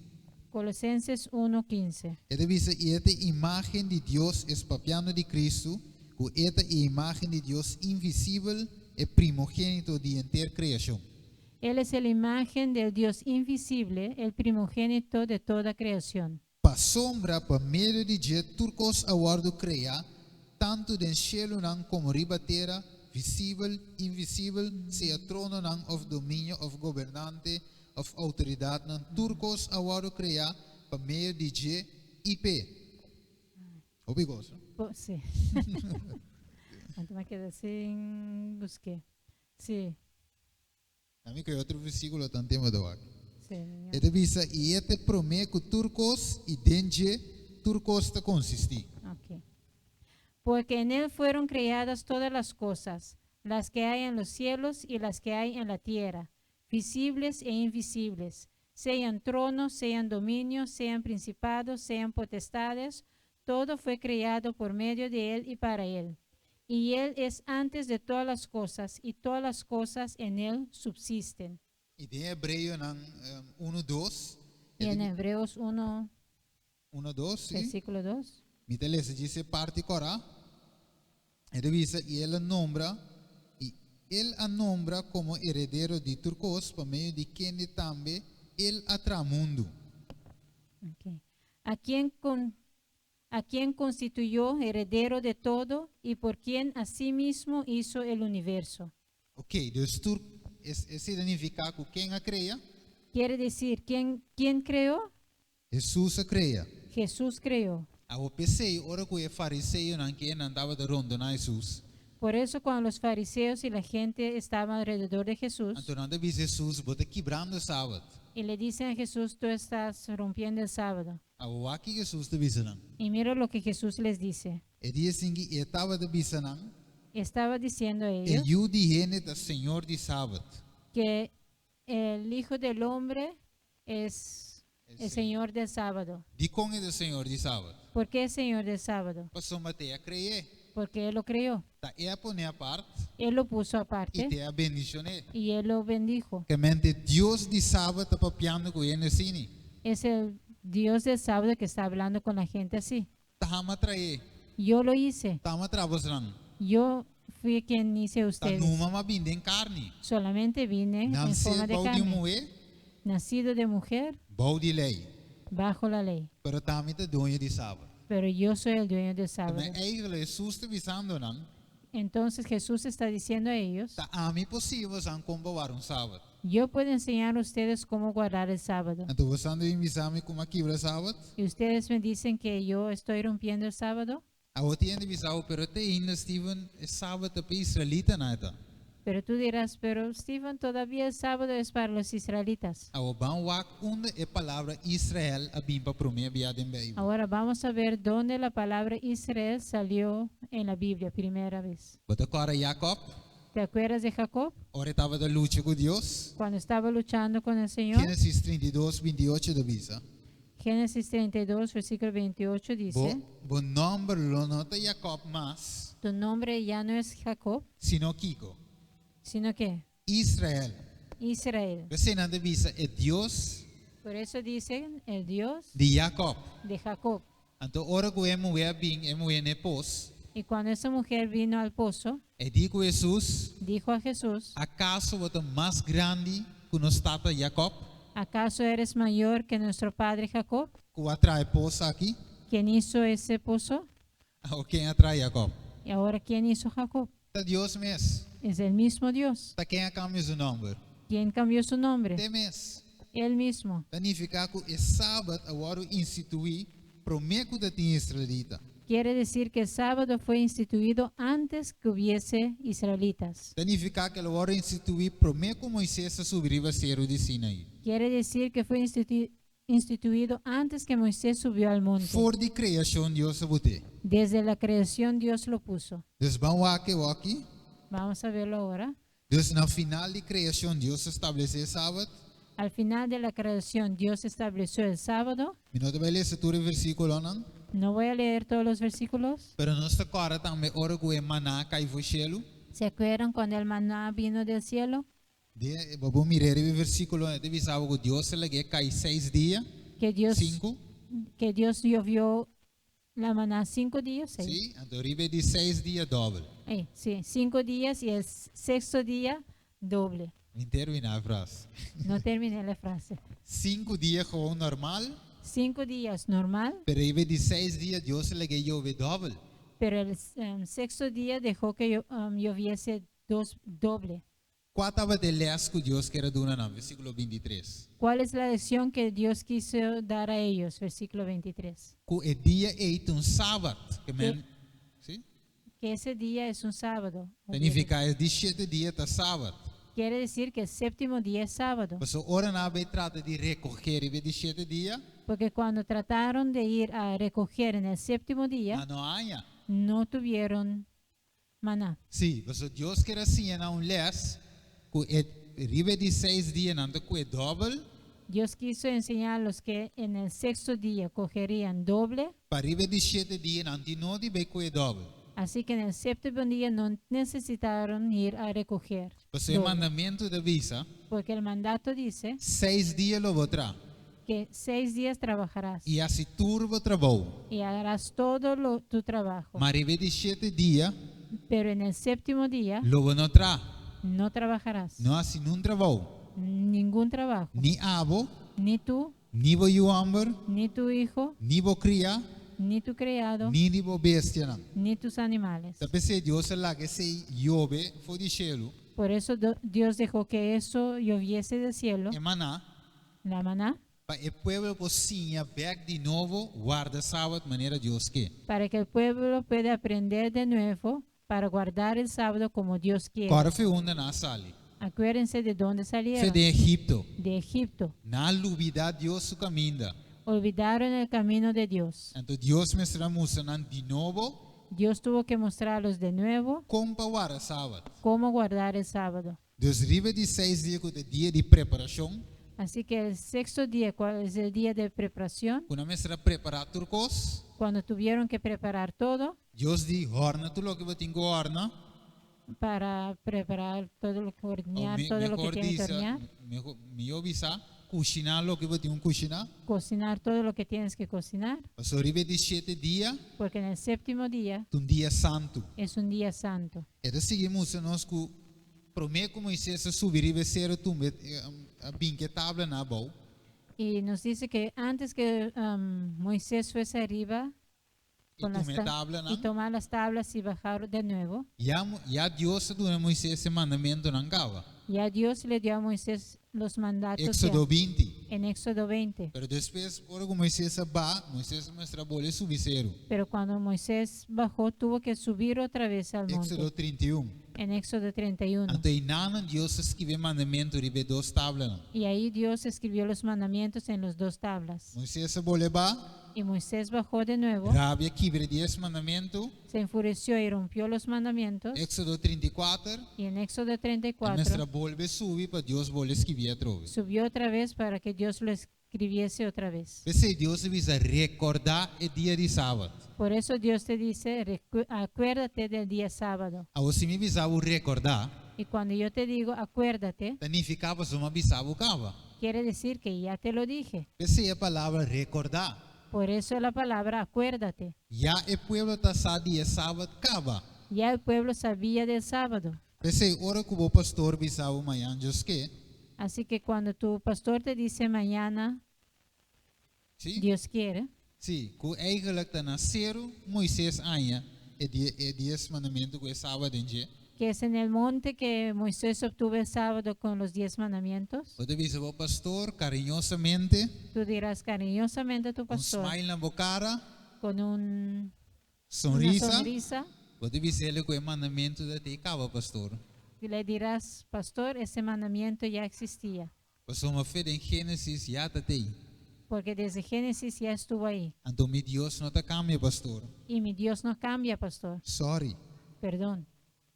Colosenses 1:15. Ele diz: "E esta imagem de Deus é papiano de Cristo, que esta imagem de Deus invisível é primogênito de inteira criação." Él es la imagen del Dios invisible, el primogénito de toda creación. Pa sombra, pa meio de dia, turcos aguardo criar, tanto den cielo nang como riba terra, visível, invisível, seja trono nang of domínio, of governante, of autoridade nang turcos aguardo criar, pa meio de dia, IP. Obrigado. Sí. Antes me quedé sin busqué. Sí, A mim que é outro versículo tan tema do aqui. sí. Ele diz: "E este promete que turcos e denge turcos te consistir." Ok. Porque en él fueron creadas todas las cosas, las que hay en los cielos y las que hay en la tierra, visibles e invisibles, sean tronos, sean dominios, sean principados, sean potestades, todo fue creado por medio de él y para él. Y él es antes de todas las cosas, y todas las cosas en él subsisten. E de Hebreu nang 1:2. Y en Hebreos 1, 1:2, sim. versículo 2. Mi telese dice parte cora. Ele diz: "E ele nombra como heredero de turcos, por meio de quem também ele atramundo." Okay. A quien constituyó heredero de todo y por quien asimismo hizo el universo. Ok, dus esse significa que quem a cria, Quiere decir, ¿quién creó? Jesus a cria. Jesús creó. A o pensei, ora que o fariseu não que andava de rondo na Jesus. Por eso cuando los fariseos y la gente estaban alrededor de Jesús Então não deve Jesus, bota quebrando o sábado. y le dicen a Jesús, tú estás rompiendo el sábado. A o aqui Jesus te visando. Y mira lo que Jesús les dice. E disse que estava de visando. Estaba diciendo a E ellos eu diene da Senhor de sábado. que el Hijo del Hombre es el Señor del sábado. De com é do Senhor de sábado. ¿Por qué Señor del sábado? Passou Mateus a crer. porque Él lo creó. Ta é pone aparte Él lo puso e aparte te a bendicioné. y Él lo bendijo. Que mente Deus de sábado tá papiando com ele assim. Es el Dios del sábado que está hablando con la gente así. Tá ma trae, Yo lo hice. tá ma trabosran. Yo fui quien hice a Tá ustedes. numa ma binde em carne. Solamente vine en Nasce forma de bau de carne, moe, nacido de mujer, bau de lei. bajo la lei. Pero também tá dono de sábado. Pero yo soy el dueño del sábado. Mas eigenlijk Jesus te visando nan, Entonces Jesús está diciendo a ellos, tá a mim possível san combavar sábado. yo puedo enseñar a ustedes cómo guardar el sábado. Então você anda em visame como aqui para sábado. Y ustedes me dicen que yo estoy rompiendo el sábado, A outra ainda visau, pero te ainda Steven é sábado para Israelita nada. pero tú dirás, pero Stephen, todavía el sábado es para los israelitas. A ban wak onde é palavra Israel a bimpa promê biada em Bíblia. Ahora vamos a ver dónde la palabra Israel salió en la Biblia primera vez. Bota agora Jacob, ¿Te acuerdas de Jacob? ora estava da luta com Deus. Cuando estaba luchando con el Señor. Gênesis 32, 28 da visa. Génesis 32, versículo 28 dice, Bo nombre lo nota Jacob mas, tu nombre ya no es Jacob, sino Kiko. sino que Israel. Israel. Você não visa é Deus Por eso dicen el Dios de Jacob. de Jacob. Então ora que é mulher bem, é mulher nepos. Y cuando esa mujer vino al pozo, É digo Jesus, dijo a Jesús, acaso você mais grande que nos tata Jacob? ¿acaso eres mayor que nuestro padre Jacob, Que atrai poça aqui? quien hizo ese pozo? Ou quem atrai Jacob? Y ahora, ¿quién hizo Jacob? Tá Deus mesmo. Es el mismo Dios. Tá quem cambia o nome? ¿Quién cambió su nombre? Tem mesmo. Él mismo. Significa que é sábado agora instituir prometo da tinha israelita. Quiere decir que el sábado fue instituido antes que hubiese israelitas. Significa que agora instituir prometo Moisés a subir o cero de Sinaí. Quiere decir que fue instituido antes que Moisés subió al monte. Voor die criação Deus a bote. Desde la creación Dios lo puso. Dus vamos aqui. Vamos a verlo ahora. Dus na final de criação Deus estabeleceu sábado. Al final de la creación Dios estableció el sábado. Minuto vai ler todo o versículo não. No voy a leer todos los versículos. Pero nós agora também ora que maná cai do céu. ¿Se acuerdan cuando el maná vino del cielo? Vamos mirar o versículo de visava que Deus ele cai 6 dias. Que Dios, 5. que Dios llovió la maná 5 días. Sim, então arriba de 6 dias doble. Sí, 5 días y el sexto día doble. Vou terminar a frase. No terminé la frase. 5 dias gewoon normal. 5 días normal, Pero arriba de 6 dias Deus ele chove doble. pero el sexto día dejó que lloviese doble. Qual estava de les que Deus quer dar no versículo 23? ¿Cuál es la lección que Dios quiso dar a ellos? Versículo 23. Que o dia é sábado. Sim? Que ese día es un sábado. Significa é de 7 dias tá sábado. Quiere decir que el séptimo día es sábado. Mas ora na vez trata de recoger e de 7 dias, Porque cuando trataron de ir a recoger en el séptimo día, não há. no tuvieron maná. Sim, mas Deus quer assim na les que é arriba de 6 dias não que é doble, Dios quiso enseñar a los que en el sexto día cogerían doble, para arriba de 7 dias não de que é doble. así que en el séptimo día no necesitaron ir a recoger. Mas o doble. mandamento da visa, Porque el mandato dice 6 dias lo botará. que 6 días trabajarás E assim turbo trabalho. y harás todo tu trabajo. Mas arriba de 7 dias Pero en el séptimo día lo não terá. no trabajarás. Não assim não trabalho. Ningún trabajo. Ni abo, Ni tú, ni bo amber, ni tu hijo, ni bo cria, ni tu criado, ni bo bestia não. ni tus animales. Tapi se Deus lá que se Jobe foi de cielo, Por eso Dios dejó que eso lloviese del cielo, e maná, la maná, para o povo pocinha back de novo, guarda sábado maneira Deus que. para que el pueblo pueda aprender de nuevo para guardar el sábado como Dios quiere. Agora foi onde na sali. Acuérdense de dónde Foi salieron, de Egipto. de Egipto. Na lubida Deus su caminda. Olvidaron el camino de Dios. Então Deus me será mostrando de novo Dios tuvo que mostrarlos de nuevo como para guardar sábado. cómo guardar el sábado. Deus riba de 6 dias que é dia de preparação, Así que el sexto día, cuál es el día de preparación, quando me será preparar turcos, cuando tuvieron que preparar todo, Dios di, horna tu lo que va tingo horna. para preparar todo lo que hornear, todo lo que Mejor tiene que dice, hornear, me avisa, cocinar lo que va tingo cocinar. cocinar todo lo que tienes que cocinar, Pasó ribe de 7 días, porque en el séptimo día un día santo. es un día santo. Era seguimos nós que prometo Moisés a subir e descer tumbe a binque tabla na bau. Y nos dice que antes que Moisés fuese arriba E con las tumbe tabla y na. tomar las tablas y bajar de nuevo, Ya Dios a dona Moisés esse mandamento na cava. ya Dios le dio a Moisés los mandatos Éxodo 20. en Éxodo 20. Pero depois, ora que Moisés va, Moisés mostra bole subir zero. Pero cuando Moisés bajó, tuvo que subir otra vez al Éxodo monte, 31. en Éxodo 31. Então, nana Deus escreve mandamento ribe dos tablas. Y ahí Dios escribió los mandamientos en las dos tablas. Moisés bole ba, Y Moisés bajó de nuevo, rabia quibre 10 mandamento. se enfureció y rompió los mandamientos. Éxodo 34. Y en Éxodo Mostra 34 bolbe subir para Deus bole escrever outra vez. subió otra vez para que Dios lo escribiese otra vez. Pensei, Deus avisa recordar o dia de sábado. Por eso Dios te dice, acuérdate del día sábado. A você me avisava recordar, Y cuando yo te digo acuérdate, significava só me avisava o cava. quiere decir que ya te lo dije. Pensei a palavra recordar. Por eso la palabra acuérdate. Já o povo está sábado dia sábado cava. Ya el pueblo sabía del sábado. Pensei, ora que o pastor avisava amanhã, Deus que, Así que cuando tu pastor te dice mañana, sim? Dios quiere, Sim, que eigenlijk está nascero Moisés anha, é dia mandamento que é sábado em dia. que es en el monte que Moisés obtuvo el sábado con los 10 mandamientos. Pode avisar o pastor carinhosamente, Tú dirás cariñosamente a tu um pastor smile na boca, con una sonrisa. sonrisa Pode avisar ele que é mandamento da te cava, pastor. y le dirás, pastor, ese mandamiento ya existía, Pastor, uma fé em Gênesis já está aí. porque desde Génesis ya estuvo ahí. Então, meu Deus não está cambia, pastor. Y mi Dios no cambia, pastor, Sorry, perdón,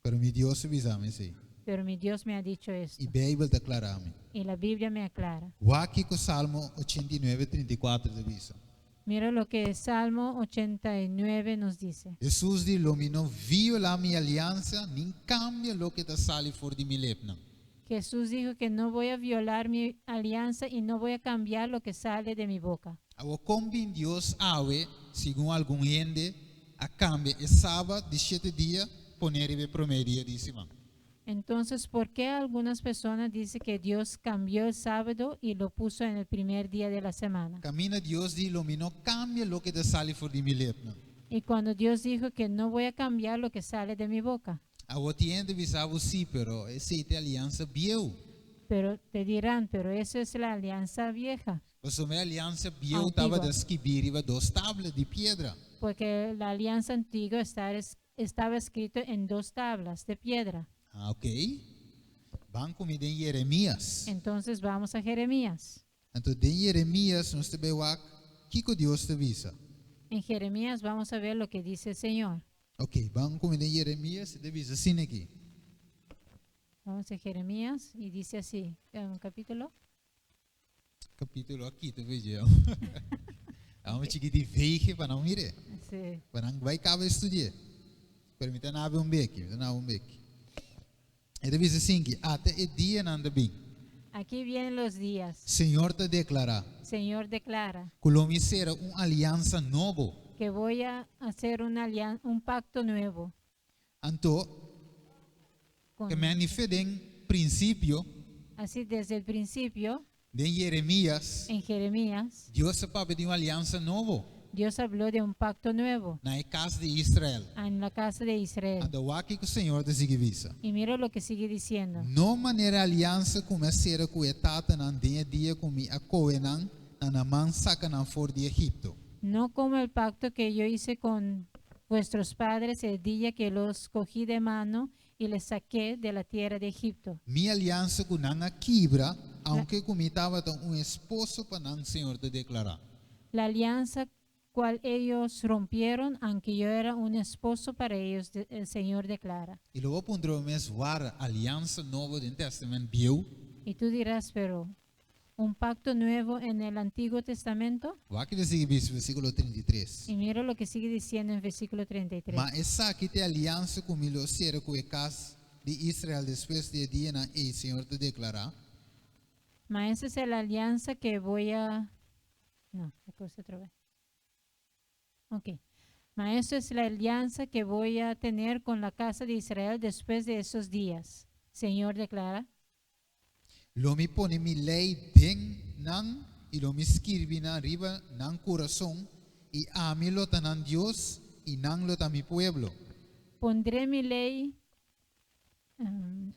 pero meu Deus avisa-me assim. pero mi Dios me ha dicho esto E a Bíblia declara-me. y la Biblia me aclara. O aqui com o Salmo 89, 34 avisa. Mira lo que Salmo 89 nos dice. Jesus diz, lo me não viola minha aliança, nem cambia lo que está sali fora de mi lepna. Jesús dijo que no voy a violar mi alianza y no voy a cambiar lo que sale de mi boca. Ao combin Deus awe, segundo algum gente, a cambia é sábado de 7 dias, poner e promedia de semana. Entonces, ¿por qué algunas personas dicen que Dios cambió el sábado y lo puso en el primer día de la semana? Camina Deus diz, lo me não cambia lo que está sali fora de mi lepna. Y cuando Dios dijo que no voy a cambiar lo que sale de mi boca, A otro avisava sim, pero essa é a aliança bieu. pero te dirán, pero eso es la alianza vieja, Mas a aliança bieu Antigua. estava describida dos tablas de pedra. porque la alianza antigua estaba escrito en 2 tablas de piedra. Ah, ok. Vamos comigo em Jeremias. Entonces vamos a Jeremías. Então, em Jeremias, nós temos o que Deus te avisa. En Jeremías vamos a ver lo que dice el Señor. Ok, vamos comigo em Jeremias e te avisa assim aqui. Vamos a Jeremías y dice así, en un capítulo. Capítulo aqui, te vejo. Vamos te de veige para não mirar. Sí. Para não vai caber estudar. Permita na um beque, na um beque. E te avisa assim que até o dia não anda bem. Aquí vienen los días. Senhor te declara Señor declara que o homem será uma aliança nova. que voy a hacer un pacto nuevo. Então, con- que manifesta em princípio Así desde el principio, de Jeremias, en Jeremías, Deus se pede de uma aliança nova Dios habló de un pacto nuevo na casa de Israel. en la casa de Israel. Então, aqui que o Senhor te sigue visa. Y mira lo que sigue diciendo. Não maneira aliança como a ser com a tata na dia com a coenan na man saca na fora de Egipto. No como el pacto que yo hice con vuestros padres el día que los cogí de mano y les saqué de la tierra de Egipto. Minha aliança com a quebra, aunque como estava esposo para o Senhor te declarar. La alianza cual ellos rompieron, aunque yo era un esposo para ellos, el Señor declara. E logo pondremos war aliança nova do Testamento bio. Y tú dirás, pero un pacto nuevo en el Antiguo Testamento. Wak de sigue bis versículo 33. Y mira lo que sigue diciendo en versículo 33. Mas essa que te aliança comigo será com a casa de Israel después de dia na e Senhor te declara. Mas esa es la alianza que voy a... No, la cosa otra vez. Ok. Mas esa es la alianza que voy a tener con la casa de Israel después de esos días. Señor declara. Lo me pone mi lei den nan e lo me escrevi na riba nan coração e ame lo tanan Dios e nan lo ta mi pueblo. Pondré mi ley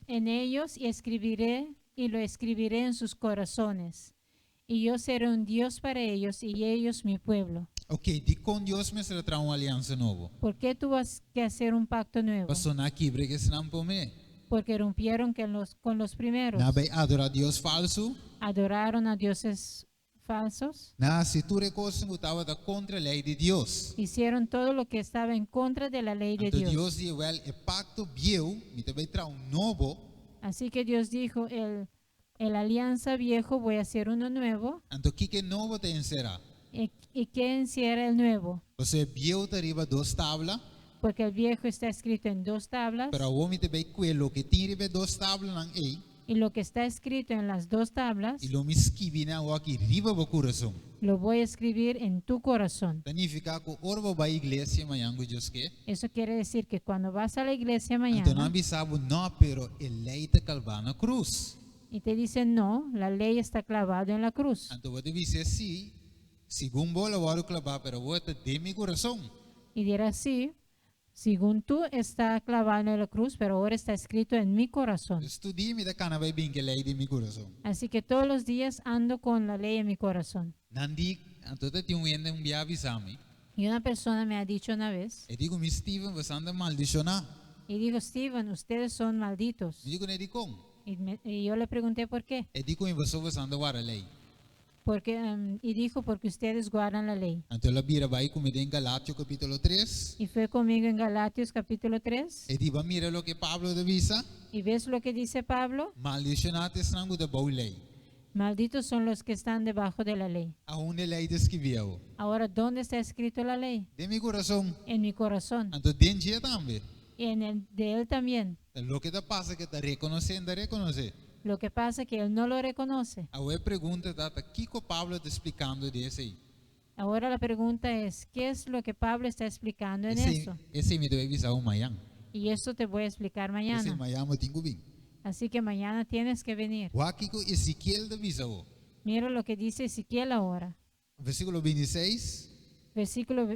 en ellos y lo escribiré en sus corazones. Y yo seré un Dios para ellos y ellos mi pueblo. Ok, di com Deus me será uma aliança novo. ¿Por qué tú vas a hacer un pacto nuevo? Passou na quebra que se não pome. Porque rompieron con los primeros. Na vai adorar Deus falso. Adoraron a dioses falsos. Na se tu reconoce que estava da contra a lei de Deus. Hicieron todo lo que estaba en contra de la lei de Então Dios. Deus diz, well, o pacto viejo, me te vai trazer novo. Así que Dios dijo, el alianza viejo voy a hacer uno nuevo. Então que novo tem será? ¿Y qué encierra el nuevo? Você viejo te arriba duas tábuas. Porque el viejo está escrito en 2 tablas. Pero o homem te vai lo que tem arriba duas tábuas nan ei. Y lo que está escrito en las 2 tablas, E lo me escrevi na o aqui riba do coração. lo voy a escribir en tu corazón. Significa que orba vai igreja amanhã com Deus que. Eso quiere decir que cuando vas a la iglesia Então não mañana avisava não, pero el lei te calvar na cruz. y te dicen no, la ley está clavada en la cruz. Então você dizer sim, segundo bola vou clavar, pero vou te de mi coração. Y dirás sí, según tú está clavado en la cruz, pero ahora está escrito en mi corazón. Estudie me da cana vai bem que lei de mi coração. Así que todos los días ando con la ley en mi corazón. Nandi, então te tinha um dia avisar-me. Y una persona me ha dicho una vez, E digo, mi Steven, você anda maldicionar. y dijo, Steven, ustedes son malditos. Me digo, não é de como? Y yo le pregunté por qué. E digo, você anda guarda a lei. Y dijo, porque ustedes guardan la ley. Então a Bíblia vai comigo em Galátios capítulo 3. Y fue conmigo en Galatios capítulo 3. E digo, mira o que Pablo avisa. Y ves lo que dice Pablo, Maldicionar te sangue da boa lei. malditos son los que están debajo de la ley. Aonde a lei descreveu. Ahora, ¿dónde está escrito la ley? De mi coração. En mi corazón. Então dentro dia também. Y en el de él también. O que te passa que te reconhecendo, reconhecer. Lo que pasa es que él no lo reconoce. A pergunta data, que Pablo está explicando desse aí? Ahora la pregunta es, ¿qué es lo que Pablo está explicando en eso? Esse me deve avisar amanhã. Y eso te voy a explicar Esse mañana. amanhã eu tenho bem. Así que mañana tienes que venir. O aqui que Ezequiel avisou. Mira lo que dice Ezequiel ahora. Versículo 26. Versículo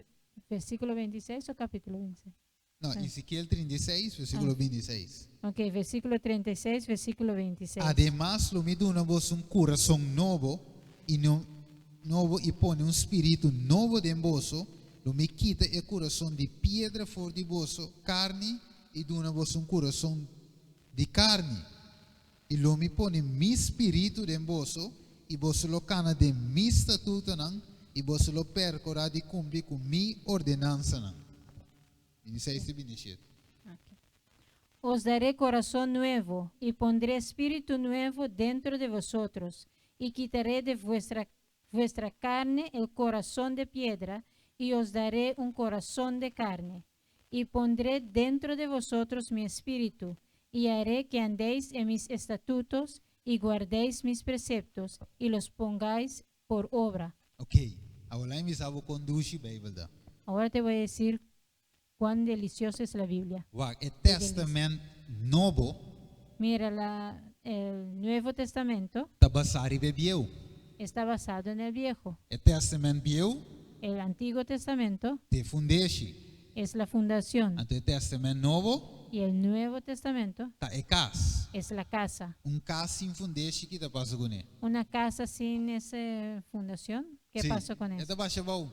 26 o capítulo 26. Não, Ezequiel 36, versículo 26. Ok, versículo 36, versículo 26. Además, lo me dona vos un corazón nuevo y nuevo y pone un espíritu nuevo de vosso, lo me quita el corazón de piedra for de vosso carne y dona vos un corazón de carne. Y lo me pone mi espíritu de vosso y vos lo cana de mi estatuto y vos lo percorá de cumplir con mi ordenanza. 26 y 27. Os daré corazón nuevo y pondré espíritu nuevo dentro de vosotros y quitaré de vuestra carne el corazón de piedra y os daré un corazón de carne y pondré dentro de vosotros mi espíritu y haré que andéis en mis estatutos y guardéis mis preceptos y los pongáis por obra. Ok, ahora me sabo conduzir Bíblia. Ahora te voy a decir cuán deliciosa es la Biblia. El Testamento Novo Mira, el Nuevo Testamento está basado em Bíblia. está basado en el Viejo. O Testamento Bíblia El Antiguo Testamento te fundeshi. es la fundación Ante o Testamento Novo y el Nuevo Testamento tá é casa. es la casa. Casa sem fundeshi que tá passa com ele. Una casa sin esa fundación, ¿qué pasa con eso? Esta baixa bom.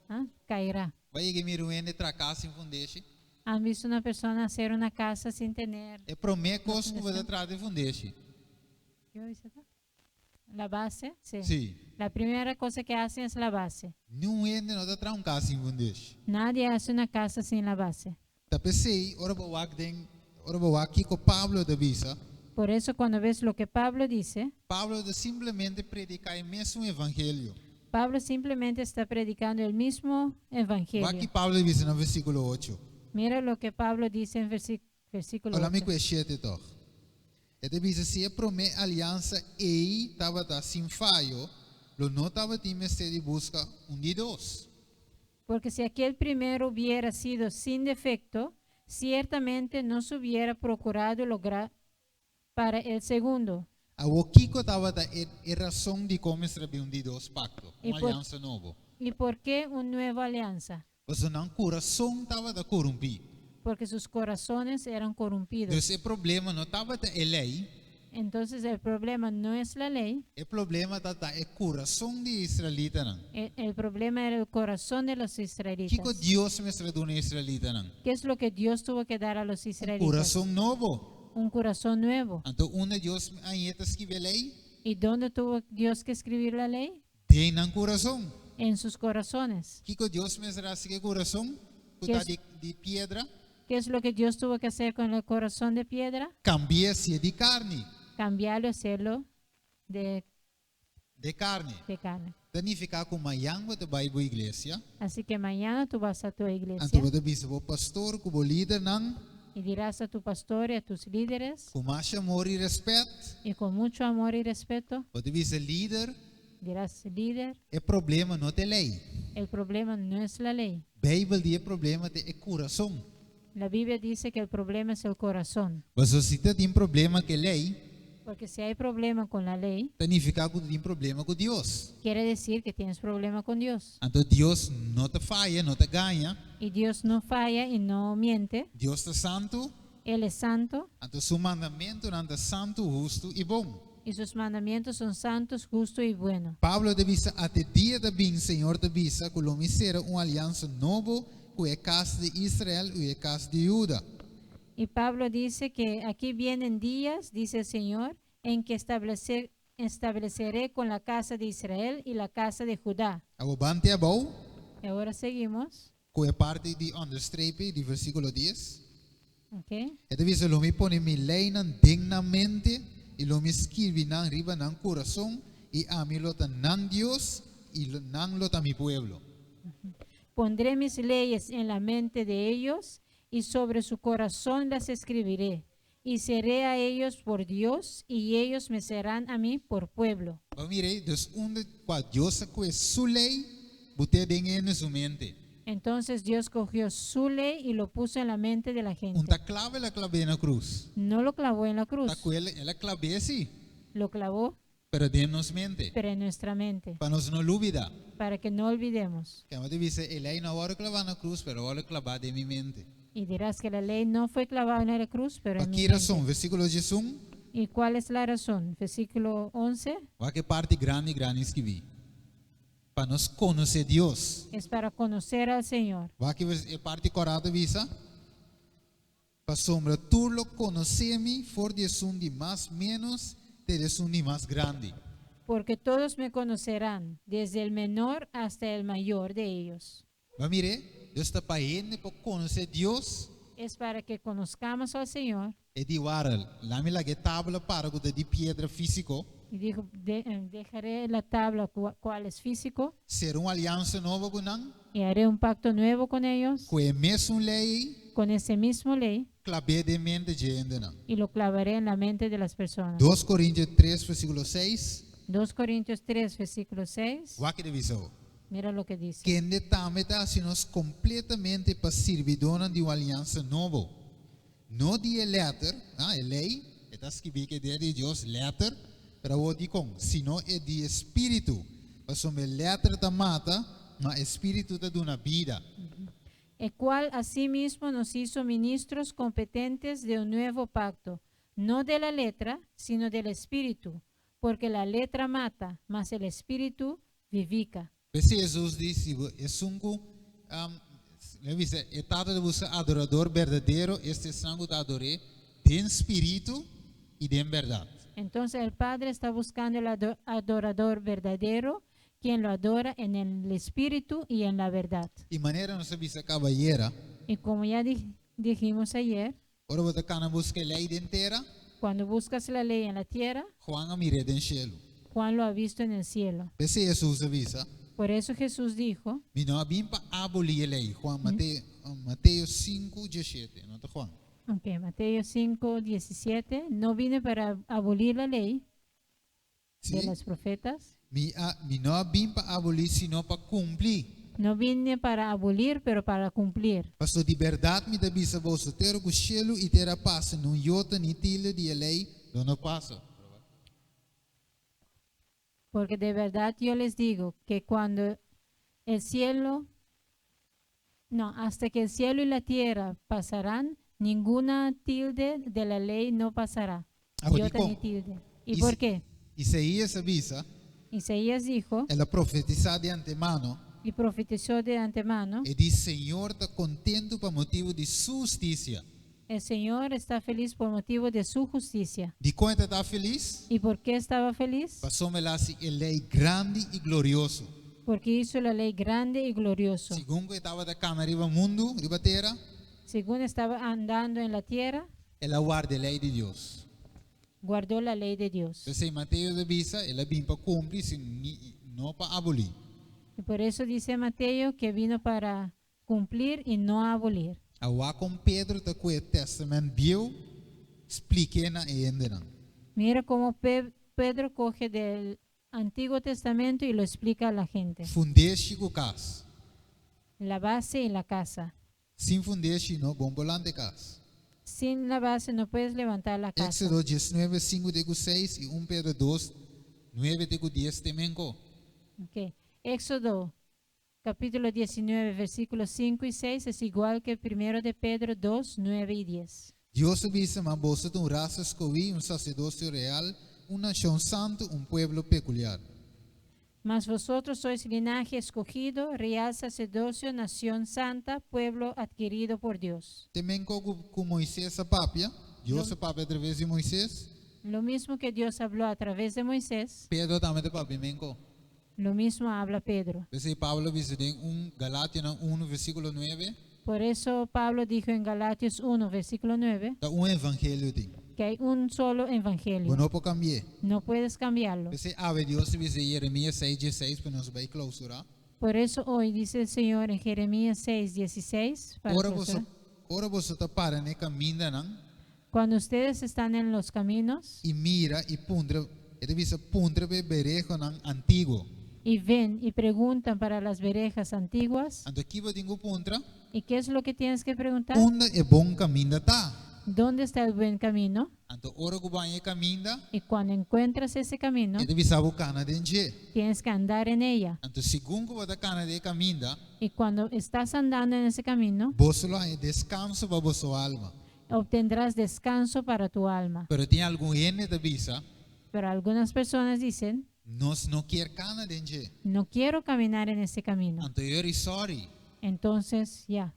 ¿Ah? Caerá. Vai que me ruene tra casa sem fundeshi. ¿Han visto una persona hacer una casa sin tener É promecos que vai atrás de fundeshi. ¿qué dice acá? La base? Sí. Sim. La primera cosa que hacen es la base. Não é não tá tra casa sem fundeshi. Nadie hace una casa sin la base. Tá pensei, ora bo wak den, ora bo wak que Pablo da visa, Por eso cuando ves lo que Pablo dice, Pablo de simplesmente predicar o mesmo evangelho. Pablo simplemente está predicando el mismo Wat evangelio. que Pablo diz no versículo 8. Mira lo que Pablo dice en versículo Olha me 8. com 7 toch. Ele diz se a prome aliança ei estava tá sem falho, lo não estava time se de busca de dos. Porque si aquel primero hubiera sido sin defecto, ciertamente no se hubiera procurado lograr para el segundo. A o Kiko estava da razão de como escrever de dos pacto, E uma por- aliança novo. ¿Y por qué una nueva alianza? Mas não coração estava da corrompido. Porque sus corazones eran corrompidos. Então o problema não estava da lei, Entonces el problema no es la ley, o problema está da coração de israelita não. el problema era el corazón de los Kiko israelitas. Deus me estradou na israelita não. ¿Qué es lo que Dios tuvo que dar a los israelitas? Coração novo. Un corazón nuevo. Então Deus aí está escrever lei, ¿Y dónde tuvo Dios que escribir la ley? tem no coração. En sus corazones. Kiko Deus me será esse coração, que Yes. está de pedra, ¿Qué es lo que Dios tuvo que hacer con el corazón de piedra? cambia-se de carne, Cambiarlo, hacerlo de carne. Significa que amanhã você vai para a igreja, Así que mañana tú vas a tu iglesia então você diz ao pastor, como líder não, y dirás a tu pastor y a tus líderes com mais amor e respeito, y con mucho amor y respeto, você diz líder, dirás, líder, o problema não é lei, el problema no es la ley. Bíblia diz o problema é coração. La Biblia dice que el problema es el corazón. Mas se você tem problema com a lei, Porque si hay problema con la lei, significa que tem problema com Deus. quiere decir que tienes problema con Dios. Então Deus não te falha, não te ganha. Y Dios no falla y no miente. Deus é santo, Él es santo então seu mandamento é santo, justo e bom. y sus mandamientos son santos, justos y buenos. Pablo dice até dia da bem, Senhor dice que lo será uma aliança nova com a casa de Israel e a casa de Judá. Y Pablo dice que aquí vienen días, dice el Señor, en que estableceré con la casa de Israel y la casa de Judá. Abante abou, Y ahora seguimos. com a parte de understrepe de versículo 10. ¿Ok? Ele diz, lo me pone mi lei dignamente e lo me escreve nan riba nan coração e a mi lota nan Dios e nan lota mi pueblo. Pondré mis leyes en la mente de ellos y sobre su corazón las escribiré. Y seré a ellos por Dios y ellos me serán a mí por pueblo. Mas mire, dus onde qua Deus com sua lei, bote dinge em sua mente. Entonces Dios cogió su ley y lo puso en la mente de la gente. Unta clave la clave na cruz. No lo clavó en la cruz, Ta quella ela clave sim, lo clavó, pero de nos mente. pero en nuestra mente, Para nos não dúvida. para que no olvidemos. Que a dice, ele não vai clavar na cruz, pero vai clavar de minha mente. Y dirás que la ley no fue clavada en la cruz, pero en Para mi que mente. razão? Versículo 11. ¿Y cuál es la razón? Versículo 11 Vai que parte grande escrevi. Para nos conhecer Deus. es para conocer al Señor. Vai que a parte corada visa. Para sombra, tu lo conhece-me, for de de mais menos, te de mais grande. Porque todos me conocerán, desde el menor hasta el mayor de ellos. Mas mire, Deus está para gente para conhecer Deus. Es para que conozcamos al Señor. E de waral, lá me lague tábua para que de pedra físico. Y dijo, dejaré la tabla cual es físico Ser uma aliança nova com nós. y haré un pacto nuevo con ellos, Com a mesma lei, con ese mismo ley, clave de mente de gente não. y lo clavaré en la mente de las personas. 2 Coríntios 3, versículo 6. 2 Corintios 3, versículo 6. Vai que divisão. Mira lo que dice. Quem de tameta se nos completamente para servidona de uma aliança nova. Não de letter, a lei, está escrito que é de Deus, letter, para o de com, sino é de espírito. Mas o letter da mata, mas espírito da dona vida. El cual asimismo nos hizo ministros competentes de un nuevo pacto, no de la letra, sino del espíritu, porque la letra mata, mas el espíritu vivifica. Esse Jesus disse, é sunco, dice, etado de você adorador verdadeiro, este sangue da adoré, de espírito e de verdade. Entonces el Padre está buscando el adorador verdadero, quien lo adora en el espíritu y en la verdad. E maneira nós visa caballera, Y como ya dijimos ayer, ora você cana busca a lei inteira, Cuando buscas la ley en la tierra, Juan a mire den cielo. Juan lo ha visto en el cielo. Pese Jesus avisa, Por eso Jesús dijo, mi no abim pa abolir a lei. Juan Mateo 5:17, não tá Juan? ok, Mateo 5, 17, no vine para abolir la ley de Sí. los profetas, Mi no abim pa abolir, sino pa cumprir. no vine para abolir, pero para cumplir. Pastor, de verdade me avisa você ter o cielo e ter a paz, não iota ni tile de lei, não passa. Porque de verdad yo les digo que cuando el cielo, no, hasta que el cielo y la tierra pasarán, ninguna tilde de la ley no pasará. Ahora, Iota ¿cómo? ni tilde. ¿Y Y por si- qué? Isaías avisa, Isaías dijo ela profetiza de antemano, y profetizó de antemano, e diz: Senhor está contento por motivo de sua justiça. el Señor está feliz por motivo de su justicia. De quanto está feliz? ¿Y por qué estaba feliz? Passou me lá se ele é grande e glorioso. Porque hizo la ley grande y glorioso. Segundo que estava da cama riba mundo, riba terra, Según estaba andando en la tierra, ela guarda a lei de Deus. guardó la ley de Dios. Então, Mateus avisa, ela vem para cumprir, não para abolir. Y por eso dice Mateo que vino para cumplir y no abolir. Agora com Pedro está com o testamento bio, expliquei na ainda. Mira cómo Pedro coge del Antiguo Testamento y lo explica a la gente. Fundeixe com casa. La base y la casa. Sem fundeixe, não, bom volante casa. Sin la base no puedes levantar la casa. Éxodo 19, 5 de 6 e 1 Pedro 2, 9 de 10 também. Ok. Éxodo capítulo 19, versículos 5 y 6 es igual que 1 de Pedro 2, 9 y 10. Deus avisa, mas você tem raça escolhida, sacerdócio real, nação santa, pueblo peculiar. Mas vosotros sois linaje escogido, real sacerdocio, nación santa, pueblo adquirido por Dios. Também com Moisés a papia, Deus a papia através de Moisés, Lo mismo que Dios habló a través de Moisés, Pedro também a papia, menco. lo mismo habla Pedro. Esse Pablo avisa em Galatia 1, versículo 9, Por eso Pablo dijo en Galatios 1, versículo 9, da evangelho tem. que hay un solo evangelio. Não pode cambiar. No puedes cambiarlo. Esse ave Deus avisa em Jeremias 6:16 para nós vai clausurar. Por eso hoy dice el Señor en Jeremías 6, 16, para Ora você está para ne caminho não cuando ustedes están en los caminos e mira e pundra, ele avisa pundra be berejo não antigo. y ven y preguntan para las verejas antiguas, Ando aqui vou dingo pundra, ¿y qué es lo que tienes que preguntar? onde é bom caminho tá. ¿Dónde está el buen camino? Ando ora que vai caminho, Y cuando encuentras ese camino, ele avisa o cana denje. tienes que andar en ella. Ando segundo que vai cana de caminho, Y cuando estás andando en ese camino, você lá é descanso para sua alma. obtendrás descanso para tu alma. Pero tem algum ene de visa, Pero algunas personas dicen, nós não quer cana denje. no quiero caminar en ese camino. Ando eu sorry. Entonces, ya,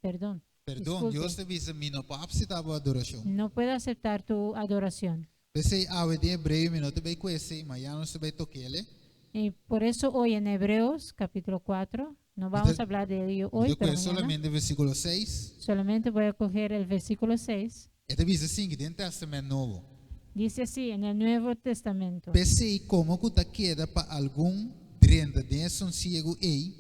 perdón. Perdão, Disculpe. Deus te avisa me não para aceitar a adoração. No puedo aceptar tu adoración. Pensei, de hebreu, me não te vai conhecer, mas já não se vai tocar ele. Y por eso hoy en Hebreos capítulo 4, no vamos a hablar de ello hoy, pero Depois mañana, solamente versículo 6. solamente voy a coger el versículo 6. Ele avisa assim, que tem testamento novo. Dice así en el Nuevo Testamento. Pensei como que te queda para algum drenda desse ciego e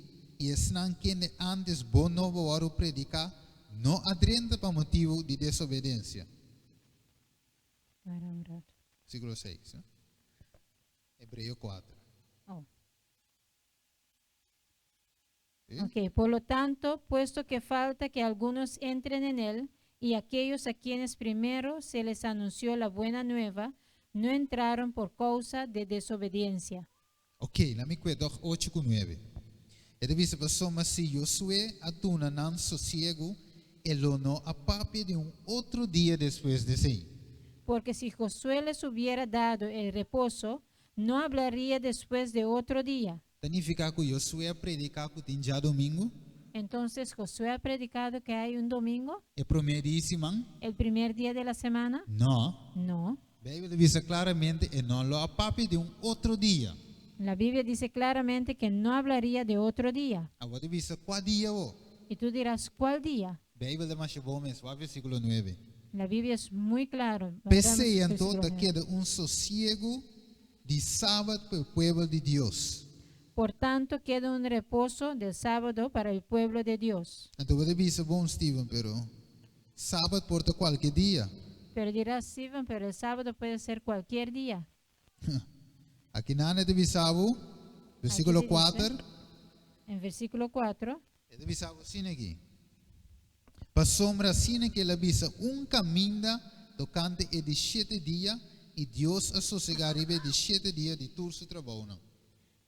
não que antes bom novo hora predicar, não adrenda para motivo de desobediência. Para un rato. Versículo 6. Hebreu 4. Oh. ¿Sí? Ok, por lo tanto, puesto que falta que algunos entren en él, y aquellos a quienes primero se les anunció la buena nueva, no entraron por causa de desobediencia. Ok, lá me cuida 8 com 9. Ele diz para soma se Josué atuna não sossego, ele não a papia de outro dia depois de si. Porque si Josué les hubiera dado el reposo, no hablaría después de otro día. Significa que Josué predicar que tem já domingo, Entonces Josué ha predicado que hay un domingo, é primeiro dia de semana? el primer día de la semana. Não. No, A Bíblia diz claramente, e não lo a papia de outro dia. la Biblia dice claramente que no hablaría de otro día. Agora diz qual dia o? Y tú dirás, ¿cuál día? A Bíblia mais bom mesmo, versículo 9. La Biblia es muy claro. Pensei então queda sossego de sábado para o povo de Deus. Por tanto, queda un reposo del sábado para el pueblo de Dios. Então você diz, bom Steven, pero sábado porta qualquer dia. Pero dirá Steven, pero el sábado puede ser cualquier día. Aqui na de Bisabo, versículo Aqui diz, 4. En versículo 4, É de Bisabo assim aqui. Para sombra assim que ela visa caminho tocante é de 7 dias e Deus a sossegar de 7 dias de todo seu trabalho. Não.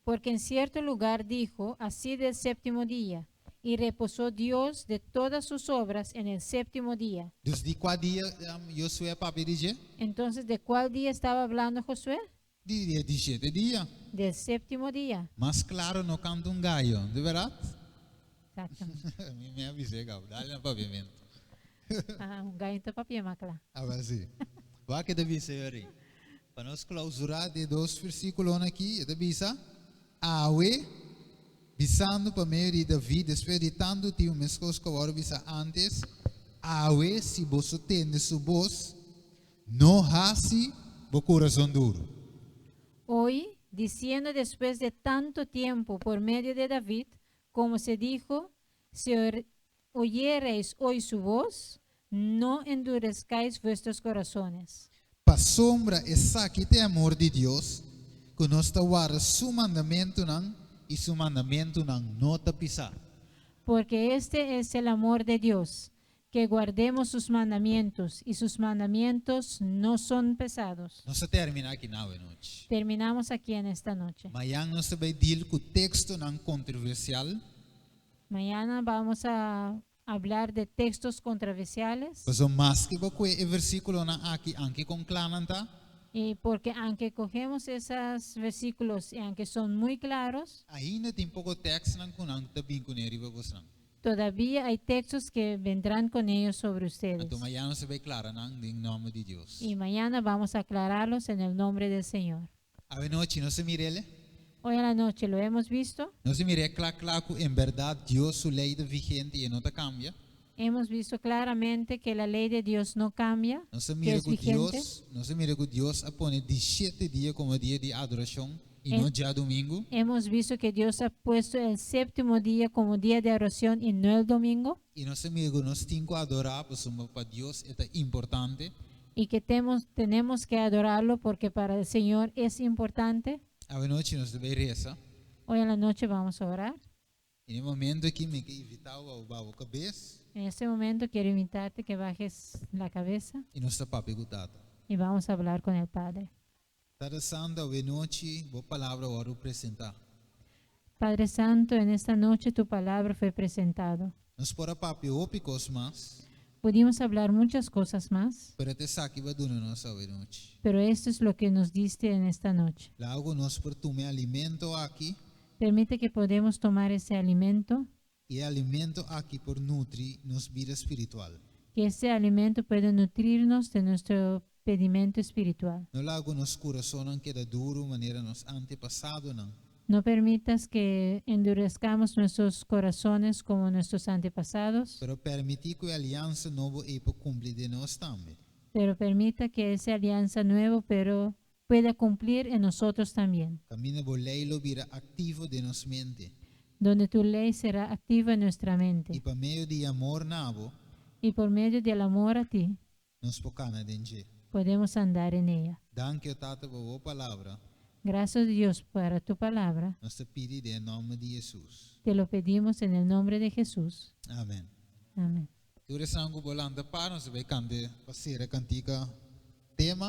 porque en cierto lugar dijo, así del séptimo día, y reposó Dios de todas sus obras en el séptimo día. Dus de qual dia Josué papi diz? Entonces, ¿de cuál día estaba hablando Josué? De 7 dias. Del séptimo día. Mas claro, não canta gallo, de verdade? Exactamente. Me avisei, Gabo, dá-lhe um pavimento. Un gallo en papel, macla. Agora sim. Vai que deve ser. Para nós clausurar de 2 versículos aqui, deve ser Awe, visando para meio de Davi, desperitando tio mescos que agora visa antes, Awe, se você tende su voz, não hasi o coração duro. Hoy, diciendo después de tanto tiempo por medio de David, como se dijo, si oyereis hoy su voz, no endurezcáis vuestros corazones. Para sombra essa que tem amor de Deus, que nós está guarda su mandamento não e su mandamento não te pisar. Porque este es el amor de Dios, que guardemos sus mandamientos, y sus mandamientos no son pesados. Nós termina aqui na noite. Terminamos aquí en esta noche. Amanhã nós vai deal com o texto não controversial. Mañana vamos a hablar de textos controversiales. Mas o mais que o versículo aqui anche com clananta. Y porque aunque cogemos esos versículos y aunque son muy claros, Ainda tem pouco texto não com não também com ele você não. todavía hay textos que vendrán con ellos sobre ustedes. Então amanhã nós vai clara não em nome de Deus. Y mañana vamos a aclararlos en el nombre del Señor. A noite nós se mirele. Hoy en la noche lo hemos visto. Nós se mire claro que em verdade Deus sua lei é vigente e não te cambia. Hemos visto claramente que la ley de Dios no cambia, Nós se que mire es que vigente. Deus, nós se mire que Deus apone 17 dias como dia de adoração e não dia domingo. Hemos visto que Dios ha puesto el séptimo día como día de oración y no el domingo. E nós se mire que nós temos que adorar, porque para Deus é importante. Y que tenemos que adorarlo porque para el Señor es importante. A noite nós devemos rezar. Hoy en la noche vamos a orar. E no momento aqui me quero invitar a baixar a cabeça En este momento quiero invitarte que bajes la cabeza e nós está papo gutado. y vamos a hablar con el Padre. Tada Santa, a noite, boa palavra agora apresentar. Padre Santo, en esta noche tu palabra fue presentado. Nós para papo ópicos mas, Pudimos hablar muchas cosas más, para te saque vai donar nós a noite. pero esto es lo que nos diste en esta noche. Logo nós por tomar alimento aqui Permite que podamos tomar ese alimento, e alimento aqui por nutrir nos vida espiritual. que ese alimento pueda nutrirnos de nuestro pedimento espiritual. No logo nos coração queda duro maneira nos antepassado não. No permitas que endurezcamos nuestros corazones como nuestros antepasados, Pero permitir que a aliança novo e por cumprir de nós também. pero permita que esa alianza nueva pero pueda cumplir en nosotros también, Camina por leilo vira ativo de nos mente. donde tu ley será activa en nuestra E mente por meio de amor nabo, y por medio del amor a ti nos pocana denge. podemos andar en ella. Danke Tata por boa palavra. Gracias Dios para tu palabra. Nós te pedimos em nome de Jesus. Te lo pedimos en el nombre de Jesús. Amém. Amén. Tu resango bolanda para nós vai cantar parceira cantica tema